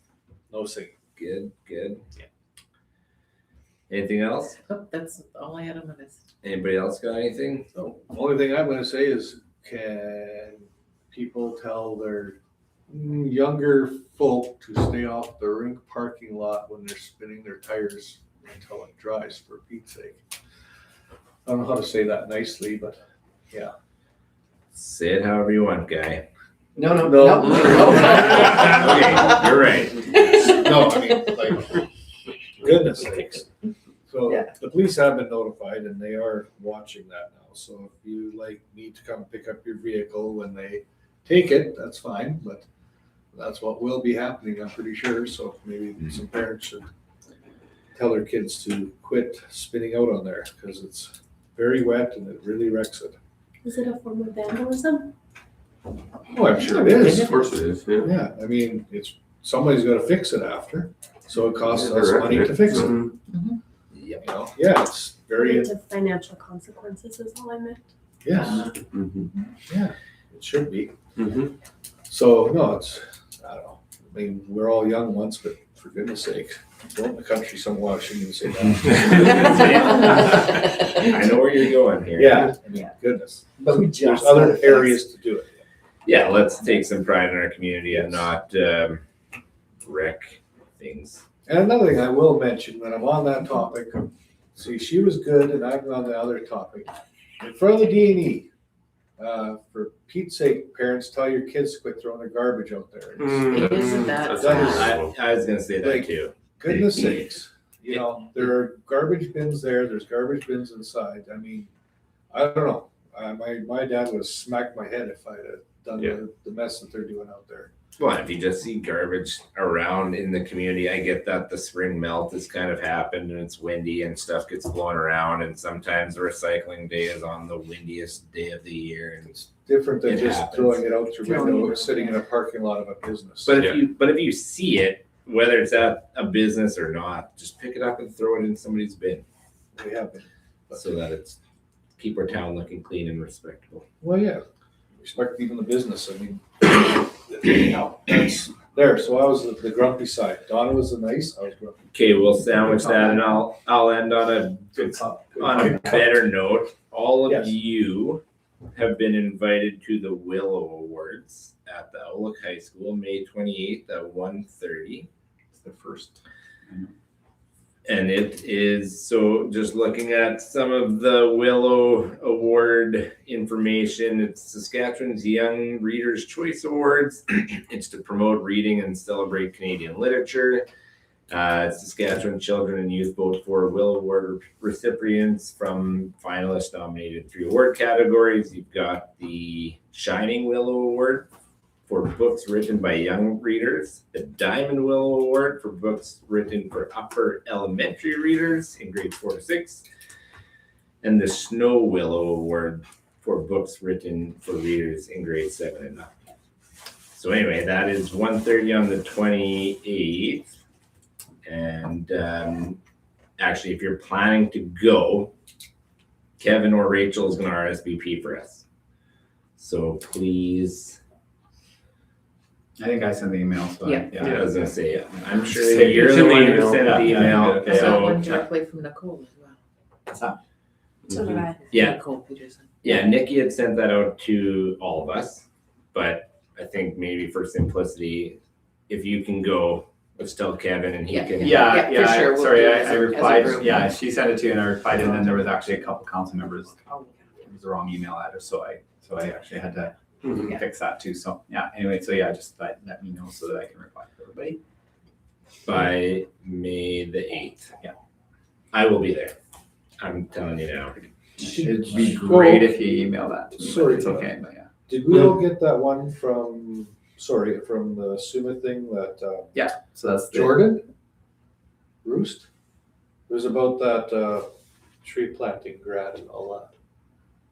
No singing. Good. Anything else? Oh, that's all I had on my list. Anybody else got anything? So, only thing I'm gonna say is, can people tell their younger folk to stay off the rink parking lot when they're spinning their tires until it dries, for Pete's sake? I don't know how to say that nicely, but Say it however you want, Guy. No. Okay, you're right. no, I mean, like, goodness sakes. So Yeah. the police have been notified and they are watching that now. So if you like need to come pick up your vehicle when they take it, that's fine, but that's what will be happening, I'm pretty sure. So maybe some parents should tell their kids to quit spinning out on there, because it's very wet and it really wrecks it. Is it a form of vandalism? Oh, I'm sure it is. Of course it is, yeah. Yeah, I mean, somebody's gotta fix it after, so it costs Yeah, us they're money to wrecking fix it. Mhm. Yep. You know, yeah, it's very, The financial consequences is all I meant. yes, Mhm. it should be. Mhm. So, no, it's, I don't know, I mean, we're all young once, but for goodness sake, go in the country somewhere, I shouldn't even say that. I know where you're going here. Yeah, I mean, goodness, But we there's just. other areas to do it. Yeah, let's take some pride in our community and not wreck things. And another thing I will mention, when I'm on that topic, see, she was good and I'm on the other topic. In front of the D&E, for Pete's sake, parents, tell your kids to quit throwing their garbage out there. It isn't that That's bad. awful. I was gonna say that Like- too. Goodness sakes, you know, there are garbage bins there's garbage bins inside. I mean, I don't know. My dad would have smacked my head if I'd have done the mess that they're doing out there. Well, if you just see garbage around in the community, I get that the spring melt has kind of happened and it's windy and stuff gets blown around, and sometimes the recycling day is on the windiest day of the year. And Different than It just happens. throwing it out your window or sitting in a parking lot of a business. but if you see it, whether it's at a business or not, just pick it up and throw it in somebody's bin. We have been. so that it's, keep our town looking clean and respectable. Well, yeah, respect even the business, I mean, that's there, so I was the grumpy side, Donna was the nice, I was grumpy. Okay, we'll sandwich that and I'll end on a better note. All of Yes. you have been invited to the Willow Awards at the Outlook High School, May 28th at 1:30. It's the first. And it is, so just looking at some of the Willow Award information, it's Saskatchewan's Young Readers' Choice Awards. It's to promote reading and celebrate Canadian literature. Saskatchewan children and youth vote for Willow Award recipients from finalists nominated 3 award categories. You've got the Shining Willow Award for books written by young readers, the Diamond Willow Award for books written for upper elementary readers in grades 4 to 6, and the Snow Willow Award for books written for readers in grades 7 and up. So anyway, that is 1:30 on the 28th. And actually, if you're planning to go, Kevin or Rachel is going to RSVP for us. So please. I think I sent the email, so. Yeah. I was gonna say, I'm sure Say you're it's the in the one who email. sent the Yeah, email, yeah, I got one so, directly from Nicole as well. What's that? So did I. yeah, Nicole Peterson. yeah, Nikki had sent that out to all of us, but I think maybe for simplicity, if you can go, let's tell Kevin and he Yeah. can. Yeah, for sure. We'll Sorry, do it I as a replied, group. yeah, she sent it to you and I replied, and then there was actually a couple council members, Oh, it was the wrong email address, so I actually had to Yeah. fix that too, so, yeah, anyway, so yeah, just let me know so that I can reply to everybody. By May the 8th. Yeah. I will be there. I'm telling you now. It'd be great if you email that to me, but Sorry, it's okay, but yeah. Did we all get that one from the Suma thing that, So that's the, Jordan? Roost? It was about that, tree planting grant and all that.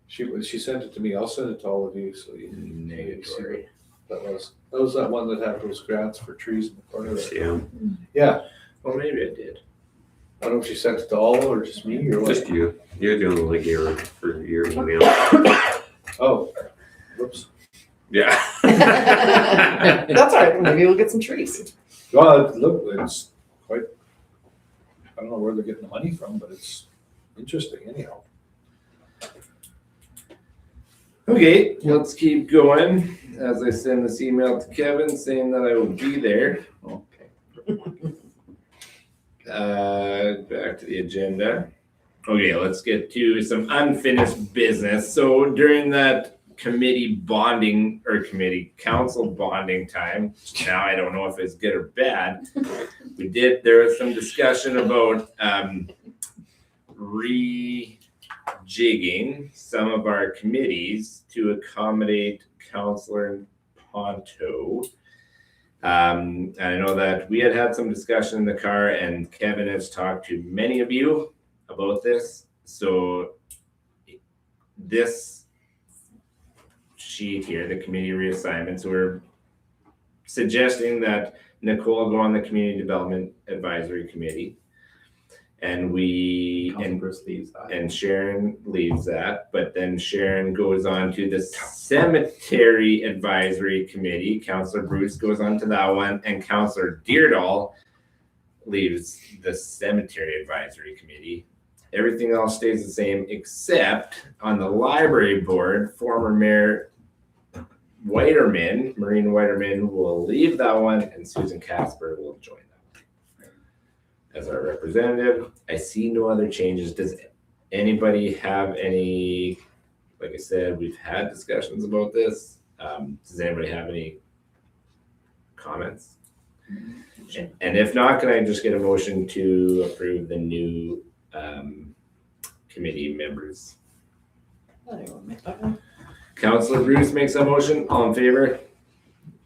She sent it to me, I'll send it to all of you, so you can Negatory. that was that one that had those grants for trees in the corner there. Yeah, Yeah, Well, maybe I did. I don't know if she sent it to all or just me or what. just you. You're doing like your email. Oh, whoops. Yeah. That's all right, maybe we'll get some trees. Well, look, it's quite, I don't know where they're getting the money from, but it's interesting anyhow. Okay, let's keep going as I send this email to Kevin saying that I will be there. okay. Back to the agenda. Okay, let's get to some unfinished business. So during that council bonding time, now I don't know if it's good or bad. There was some discussion about rejigging some of our committees to accommodate Councillor Ponto. And I know that we had some discussion in the car, and Kevin has talked to many of you about this. So this sheet here, the committee reassignments, we're suggesting that Nicole go on the Community Development Advisory Committee. And Council Bruce leaves that. and Sharon leaves that, but then Sharon goes on to the Cemetery Advisory Committee. Councillor Bruce goes on to that one, and Councillor Deardahl leaves the Cemetery Advisory Committee. Everything else stays the same, except on the Library Board, former Mayor Maureen Whiterman will leave that one, and Susan Casper will join that as our representative. I see no other changes. Does anybody have any, like I said, we've had discussions about this. Does anybody have any comments? And if not, can I just get a motion to approve the new committee members? Councillor Bruce makes a motion. All in favor?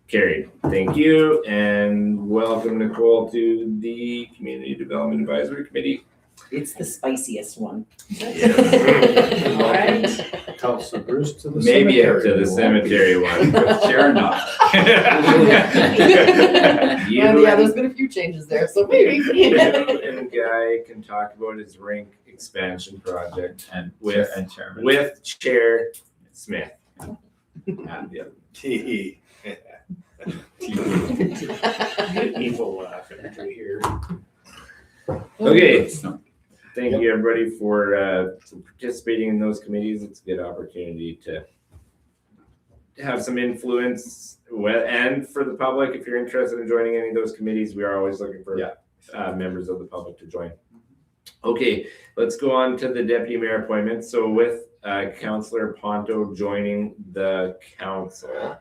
Carried. Thank you, and welcome Nicole to the Community Development Advisory Committee. It's the spiciest one. All right. Council Bruce to the Maybe cemetery. To the cemetery one. Sharon, not. You And yeah, there's been a few changes there, so maybe. you and Guy can talk about his rink expansion project And With- Chairman. with Chair Smith. And, yeah. Tee. Evil laugh imagery here. Okay, So, thank you everybody for participating in those committees. It's a good opportunity to have some influence and for the public, if you're interested in joining any of those committees, we are always looking for Yeah. members of the public to join. Okay, let's go on to the deputy mayor appointment. So with Councillor Ponto joining the council,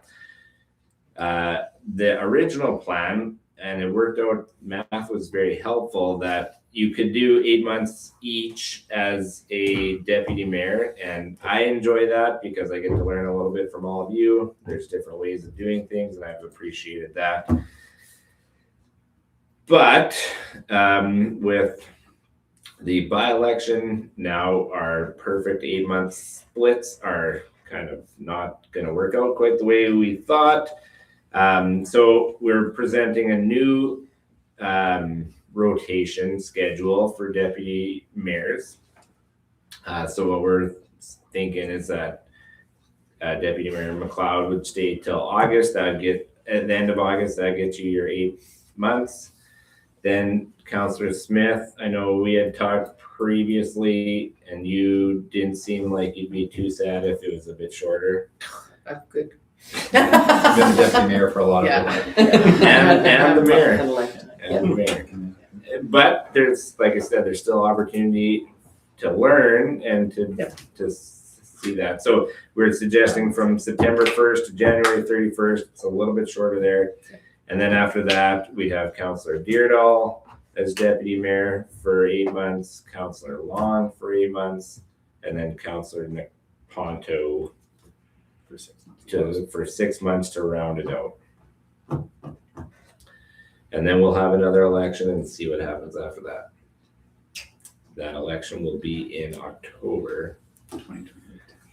the original plan, and it worked out, math was very helpful, that you could do 8 months each as a deputy mayor. And I enjoy that because I get to learn a little bit from all of you. There's different ways of doing things, and I've appreciated that. But with the by-election, now our perfect 8 month splits are kind of not going to work out quite the way we thought. So we're presenting a new rotation schedule for deputy mayors. So what we're thinking is that Deputy Mayor McLeod would stay till August. That'd get at the end of August. That gets you your 8 months. Then Councillor Smith, I know we had talked previously, and you didn't seem like you'd be too sad if it was a bit shorter. That's good. Been the deputy mayor for a lot of Yeah. it. And the mayor. Election. And the mayor. But there's, like I said, there's still opportunity to learn and to see that. So we're suggesting from September 1st to January 31st. It's a little bit shorter there. And then after that, we have Councillor Deardahl as deputy mayor for 8 months, Councillor Long for 8 months, and then Councillor Nick Ponto For 6 months. for 6 months to round it out. And then we'll have another election and see what happens after that. That election will be in October 2028.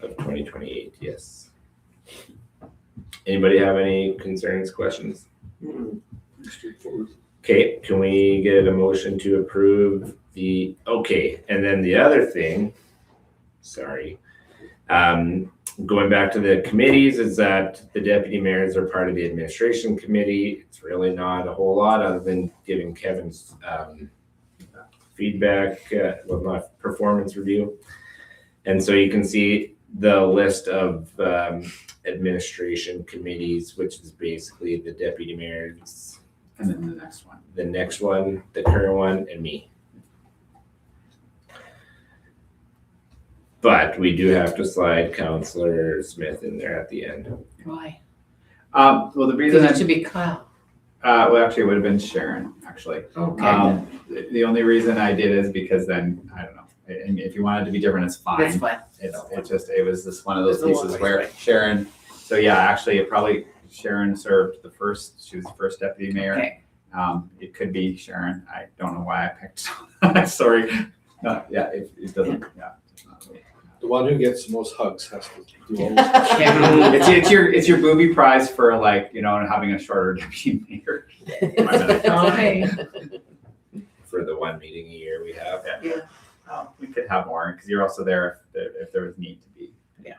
of 2028, yes. Anybody have any concerns, questions? Okay, can we get a motion to approve okay, and then the other thing, sorry, going back to the committees, is that the deputy mayors are part of the administration committee. It's really not a whole lot other than giving Kevin's feedback, well, not performance review. And so you can see the list of administration committees, which is basically the deputy mayors, And then the next one. the next one, the current one, and me. But we do have to slide Councillor Smith in there at the end. Why? Well, the reason Because it should be Kyle. well, actually, it would have been Sharon, actually. Okay. The only reason I did is because then, I don't know, and if you wanted to be different, it's fine. That's fine. It was just one of those It's a lot. pieces where Sharon, so yeah, actually, Sharon served she was the first deputy mayor. Okay. It could be Sharon. I don't know why I picked. Sorry. Yeah, it doesn't, yeah. It's not really. The one who gets the most hugs has to do all this. Yeah. It's your booby prize for having a shorter deputy mayor. Okay. For the one meeting a year we have. We could have more because you're also there if there was need to be. Yeah.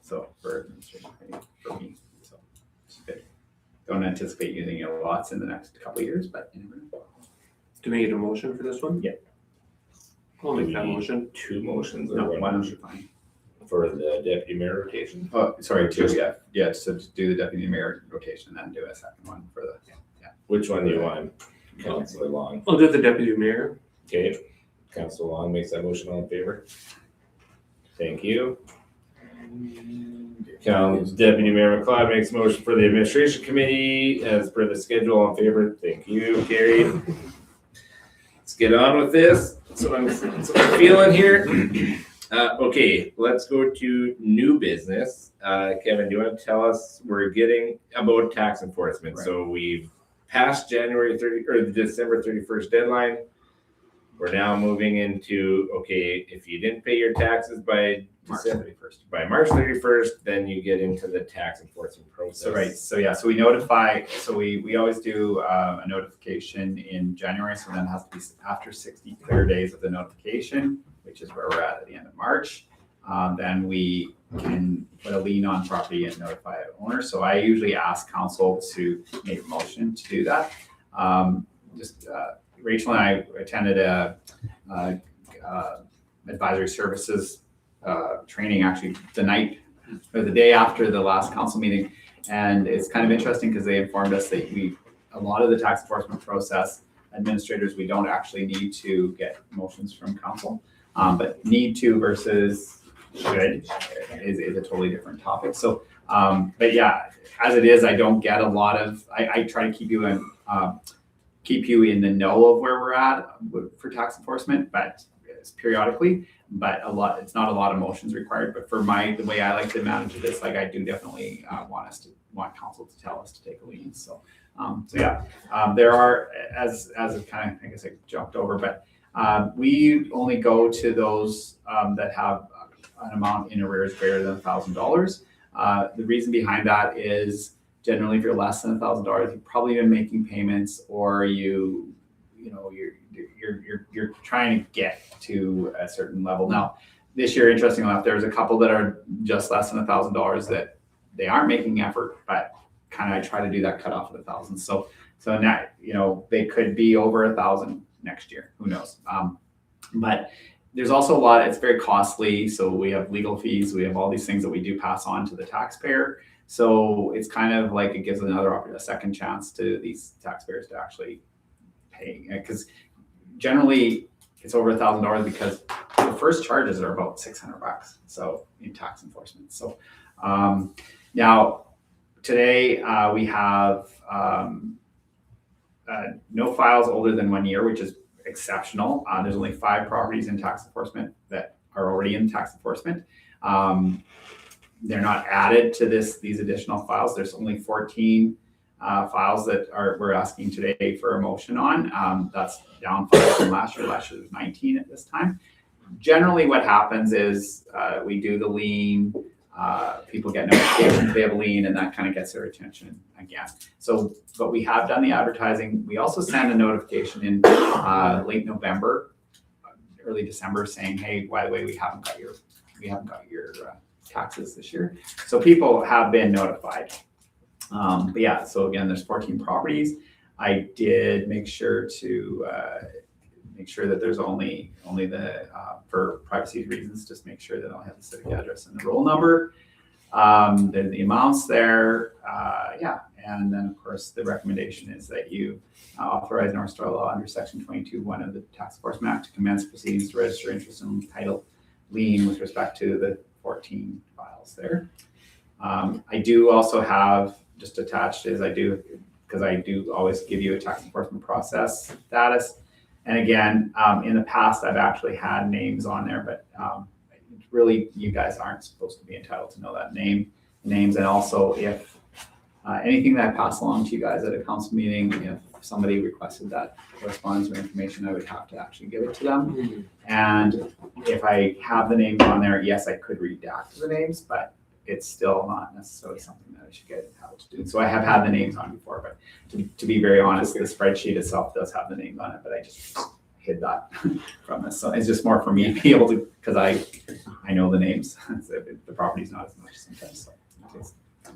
So for administration, for me, so it's good. Don't anticipate using it lots in the next couple of years, but you never know. Do we need a motion for this one? Yeah. I'll make that motion. 2 motions or No, one one motion is fine. for the deputy mayor rotation. Oh, sorry, two, yeah. Yeah, so just do the deputy mayor rotation and then do a second one for the, Which one do you want? Councillor Long. I'll do the deputy mayor. Okay, Councillor Long makes that motion. All in favor? Thank you. Deputy Mayor McLeod makes a motion for the administration committee as per the schedule. All in favor? Thank you, carried. Let's get on with this. That's what I'm feeling here. Okay, let's go to new business. Kevin, do you want to tell us, we're getting about tax enforcement. Right. So we've passed January 30 or the December 31st deadline. we're now moving into, okay, if you didn't pay your taxes by March December, 31st. by March 31st, then you get into the tax enforcement process. So right, so yeah, so we notify, so we always do a notification in January, so then it has to be after 60 clear days of the notification, which is where we're at the end of March. Then we can put a lien on property and notify the owner. So I usually ask council to make a motion to do that. Rachel and I attended a advisory services training actually the night or the day after the last council meeting. And it's kind of interesting because they informed us that a lot of the tax enforcement process administrators, we don't actually need to get motions from council, but need to versus should is a totally different topic. So, but yeah, as it is, I don't get a lot of, I try to keep you in the know of where we're at for tax enforcement, but it's periodically, but it's not a lot of motions required. But for the way I like to manage this, like I do definitely want council to tell us to take a lien. So, there are, as it kind of, I guess I jumped over, but we only go to those that have an amount in arrears greater than $1,000. The reason behind that is generally if you're less than $1,000, you've probably been making payments, or you're trying to get to a certain level. Now, this year, interestingly enough, there's a couple that are just less than $1,000 that they aren't making effort, but kind of I try to do that cutoff at $1,000. So now, they could be over 1,000 next year. Who knows? But there's also a lot. It's very costly. So we have legal fees. We have all these things that we do pass on to the taxpayer. So it's kind of like it gives a second chance to these taxpayers to actually pay, because generally it's over $1,000 because the first charges are about $600. So in tax enforcement. So now today we have no files older than 1 year, which is exceptional. There's only 5 properties in tax enforcement that are already in tax enforcement. They're not added to these additional files. There's only 14 files that we're asking today for a motion on. That's down 5 from last year. Last year was 19 at this time. Generally what happens is we do the lien, people get notifications they have a lien, and that kind of gets their attention again. So, but we have done the advertising. We also send a notification in late November, early December, saying, hey, by the way, we haven't got your taxes this year. So people have been notified. But yeah, so again, there's 14 properties. I did make sure to that there's only the for privacy reasons, just make sure that I'll have the civic address and the roll number. Then the amounts there, and then of course the recommendation is that you authorize North Star Law under Section 22(1) of the Tax Enforcement Act to commence proceedings to register interest in title lien with respect to the 14 files there. I do also have just attached because I do always give you a tax enforcement process status. And again, in the past, I've actually had names on there, but really you guys aren't supposed to be entitled to know that names. And also if anything that I pass along to you guys at a council meeting, if somebody requested that correspondence or information, I would have to actually give it to them. And if I have the names on there, yes, I could redact the names, but it's still not necessarily something that I should get entitled to do. So I have had the names on before, but to be very honest, the spreadsheet itself does have the names on it, but I just hid that from this. So it's just more for me to be able to, because I know the names. The property's not as much sometimes.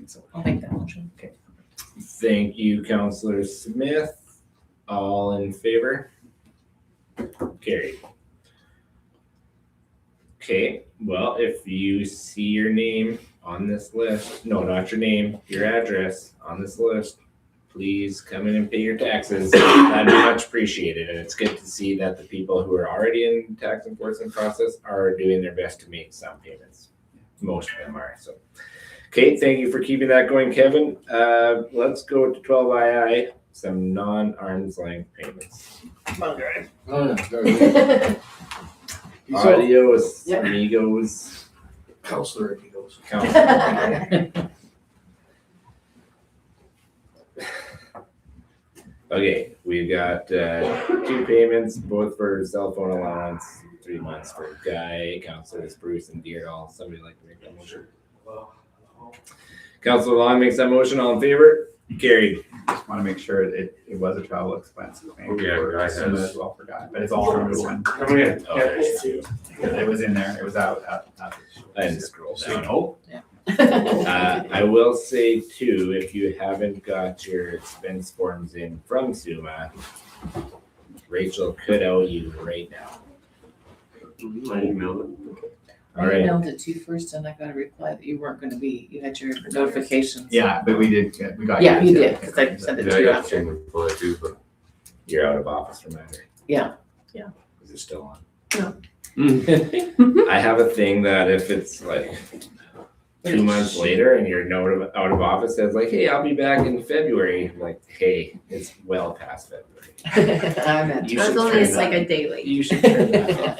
So I'll make that motion. Okay. Thank you, Councillor Smith. All in favor? Carried. Okay, well, if you see your name on this list, no, not your name, your address on this list, please come in and pay your taxes. That'd be much appreciated. And it's good to see that the people who are already in tax enforcement process are doing their best to make some payments. Most of them are, so. Okay, thank you for keeping that going, Kevin. Let's go to 12II, some non-arm's length payments. Come on, guys. Adios, amigos. Counselor amigos. Okay, we've got 2 payments, both for cell phone allowance, 3 months for Guy, Councilors Bruce and Deerdall. Somebody like to make that motion? Councilor Long makes that motion. All in favor? Carried. Just want to make sure it was a travel expense. Maybe Yeah, for Guy Cinema has- as well for Guy, but it's all under one. Come in. Oh, there's 2. It was in there. It was out. I didn't scroll down. Oh, I will say too, if you haven't got your expense forms in from SUMA, Rachel could owe you right now. I emailed it. All I right. emailed it to you first and I got a reply that you weren't gonna be, you had your notifications. yeah, but we got. Yeah, you yours, did, because I sent it Yeah, to I you got the after. same reply too, but. You're out of office, reminder. Yeah. Yeah. Is it still on? No. I have a thing that if it's like 2 months later and you're out of office, says like, hey, I'll be back in February. I'm like, hey, it's well past February. I'm at. You As should long turn as it's that like a day late. You should turn that off.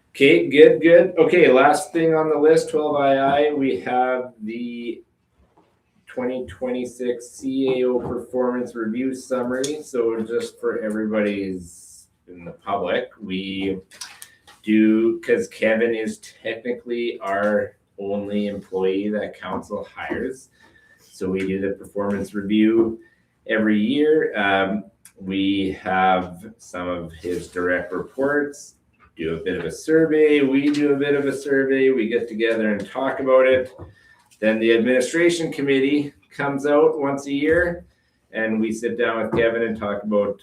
Okay, good. Okay, last thing on the list, 12II, we have the 2026 CAO performance review summary. So just for everybody's in the public, we do, because Kevin is technically our only employee that council hires. So we do the performance review every year. We have some of his direct reports, do a bit of a survey. We do a bit of a survey. We get together and talk about it. Then the administration committee comes out once a year and we sit down with Kevin and talk about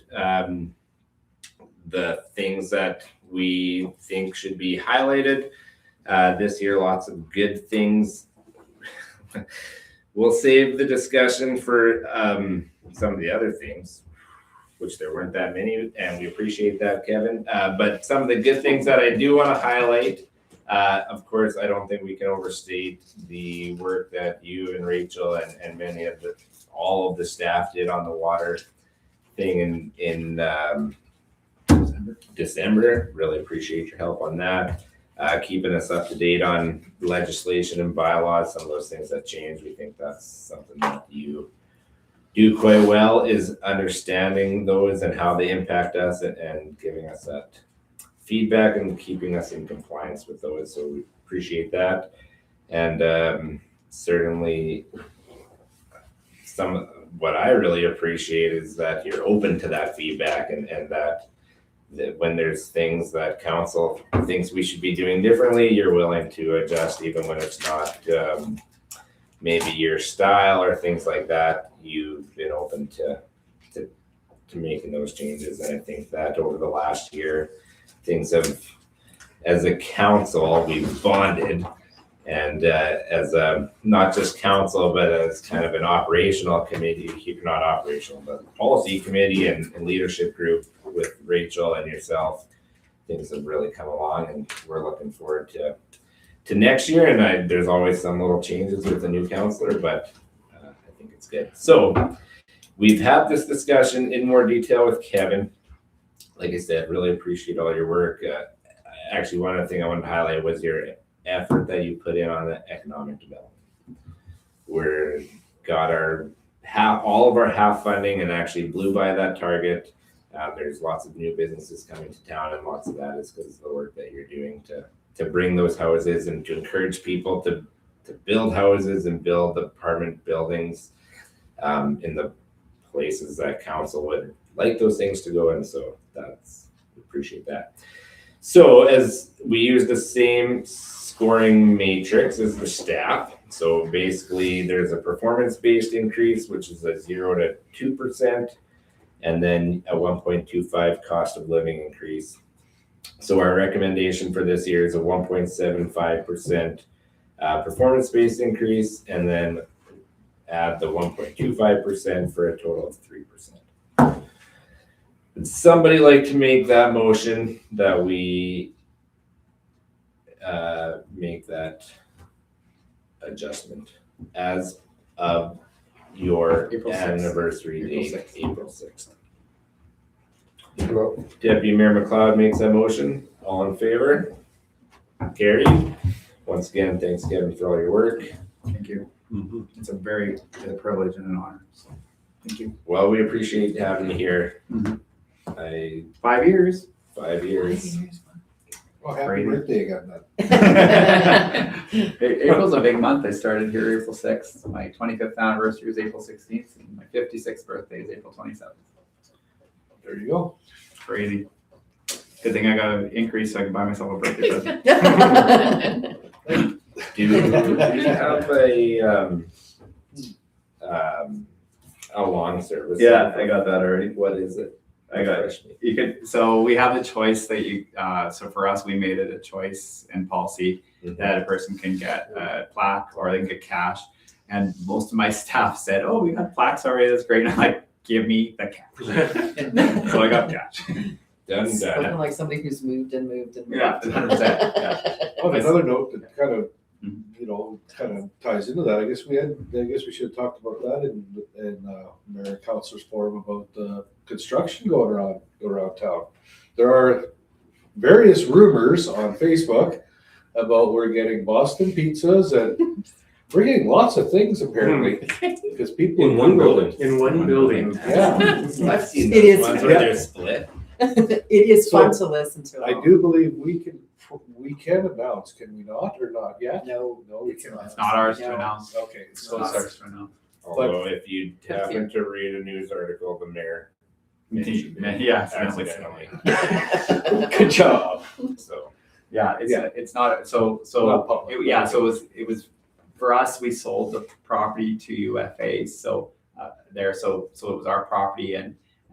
the things that we think should be highlighted. This year, lots of good things. We'll save the discussion for some of the other things, which there weren't that many, and we appreciate that, Kevin. But some of the good things that I do want to highlight, of course, I don't think we can overstate the work that you and Rachel and many of all of the staff did on the water thing in December. Really appreciate your help on that. Keeping us up to date on legislation and bylaws, some of those things that change. We think that's something that you do quite well, is understanding those and how they impact us and giving us that feedback and keeping us in compliance with those. So we appreciate that. And certainly what I really appreciate is that you're open to that feedback and that when there's things that council thinks we should be doing differently, you're willing to adjust even when it's not maybe your style or things like that. You've been open to making those changes. And I think that over the last year, things have, as a council, we've bonded. And as a, not just council, but as kind of an operational committee, not operational, but policy committee and leadership group with Rachel and yourself, things have really come along and we're looking forward to next year. And there's always some little changes with the new counselor, but I think it's good. So we've had this discussion in more detail with Kevin. Like I said, really appreciate all your work. Actually, one other thing I wanted to highlight was your effort that you put in on the economic development. We're got all of our half funding and actually blew by that target. There's lots of new businesses coming to town, and lots of that is because of the work that you're doing to bring those houses and to encourage people to build houses and build apartment buildings in the places that council would like those things to go in. So we appreciate that. So as we use the same scoring matrix as the staff. So basically there's a performance-based increase, which is a 0 to 2%, and then a 1.25 cost of living increase. So our recommendation for this year is a 1.75% performance-based increase, and then add the 1.25% for a total of 3%. Would somebody like to make that motion that we make that adjustment as of your April 6th. anniversary date, April 6th. April 6th? Deputy Mayor McLeod makes that motion. All in favor? Carried. Once again, thanks Kevin for all your work. Thank you. Mm-hmm. It's a privilege and an honor. So. Thank you. Well, we appreciate having you here. Mhm. 5 years. 5 years. Well, happy Brady. birthday, got that. April's a big month. I started here April 6th. My 25th anniversary was April 16th, and my 56th birthday is April 27th. There you go. Crazy. Good thing I got an increase so I can buy myself a birthday present. Do you have a long service? Yeah, I got that already. What is it? I got it. You could, so we have a choice that you, so for us, we made it a choice in policy that a person can get a plaque or they can get cash. And most of my staff said, oh, we got plaques already, that's great. And I'm like, give me the cash. So I got cash. Done. Spoken like somebody who's moved and moved and moved. Yeah, 100%. Yeah. On another note that kind of, Mhm. kind of ties into that, I guess we should have talked about that in Mayor Councilor's Forum about the construction going around town. There are various rumors on Facebook about we're getting Boston pizzas and we're getting lots of things apparently because people In one Google building. In one building. Yeah, I've seen It those is- ones where they're split. It is So, fun to listen to. I do believe we can announce, can we not, or not yet? No, No, we it's cannot. It's not ours to No. announce. Okay, so It's it's ours to announce. Although if you happen to read a news article, the mayor mentioned it Yeah, accidentally. Good job. So Yeah, it's not, Not so, public. so it was, for us, we sold the property to UFA, so, so it was our property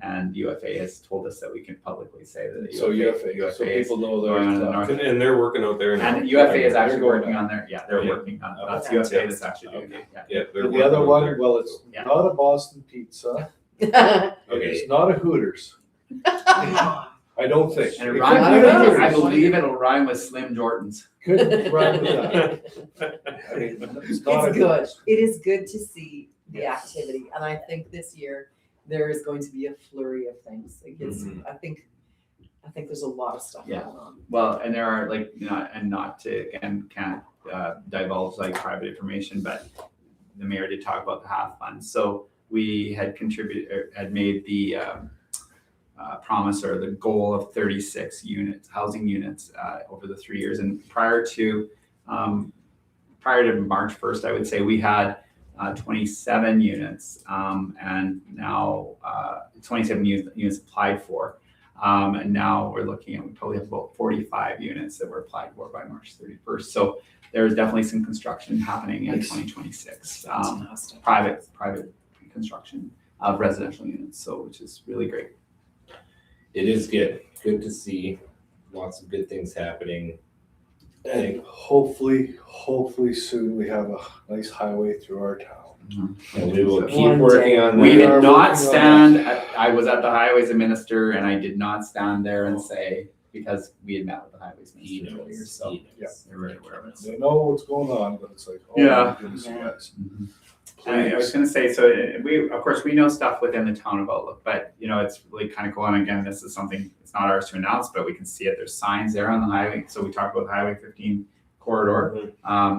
and UFA has told us that we can publicly say that. So UFA, so is people know going on in the they're. north. And they're working out there now. And UFA is They're actually going working on. on their, they're Yeah. working on, that's Okay. UFA that's actually doing it, yeah. Yeah, they're The working other out one, there. well, it's Yeah. not a Boston pizza, yeah. it's not a Hooters, I don't think. And it It rhymes, could be Hooters. I believe it'll rhyme with Slim Jordan's. Could rhyme with that. I mean, it's not It's a good. It is good to see the activity, and I think this year there is going to be a flurry of things. Like it's, I think there's a lot of stuff Yeah. going on. Well, and there are like, and not to, again, can't divulge like private information, but the mayor did talk about the half fund. So we had had made the promise or the goal of 36 units, housing units over the 3 years. And prior to March 1st, I would say we had 27 units and now 27 units applied for. And now we're looking at, we probably have about 45 units that were applied for by March 31st. So there's definitely some construction happening in 2026. Fantastic. Private construction of residential units, so which is really great. it is good to see lots of good things happening. And hopefully soon we have a nice highway through our town. And we will keep One working day. on We that. are did not working on stand, I was at the highways minister and I did not stand there and say, because we had met with the highways He minister earlier, knows, so he knows. they're very aware of it. They know what's going on, but it's like, oh Yeah. my goodness, you guys. I was gonna say, so we, of course, we know stuff within the town of Outlook, but it's really kind of cool. And again, this is something, it's not ours to announce, but we can see it. There's signs there on the highway. So we talked about Highway 15 corridor.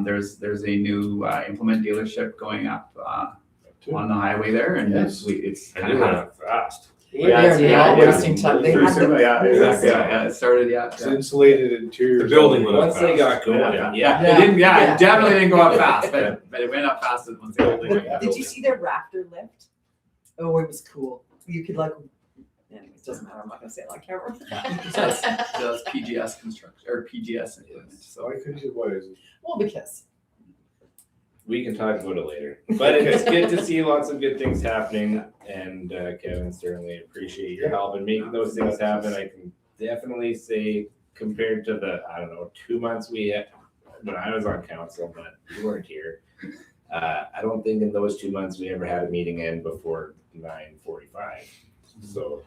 There's a new implement dealership going up on the highway there, and Yes. it's I kind did of that fast. They're not wasting time. They Pretty had soon, the- yeah, exactly. Yeah, it started. Yeah. It's insulated interior. The building went up Once they got fast. going, Yeah. yeah. It didn't. Yeah, Yeah. it definitely didn't go up fast, but it went up fast once they opened it. Did you see their rafter lift? Oh, it was cool. You could like, anyways, doesn't matter. I'm not gonna say it on camera. So that's PGS construction or PGS equipment. So I could just, what is it? Well, because We can talk about it later. But it's good to see lots of good things happening. And Kevin, certainly appreciate your help in making those things happen. I can definitely say, compared to the, 2 months we had when I was on council, but you weren't here. I don't think in those 2 months we ever had a meeting end before 9:45. So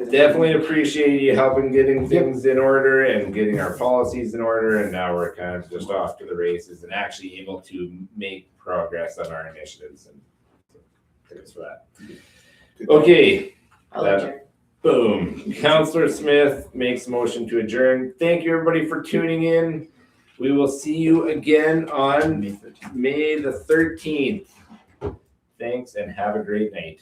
definitely appreciate you helping getting things in order and getting our policies in order. And now we're kind of just off to the races and actually able to make progress on our initiatives. And thanks for that. Okay, I'll adjourn. boom. Counselor Smith makes a motion to adjourn. Thank you, everybody, for tuning in. We will see you again on May 13th. May the 13th Thanks and have a great night.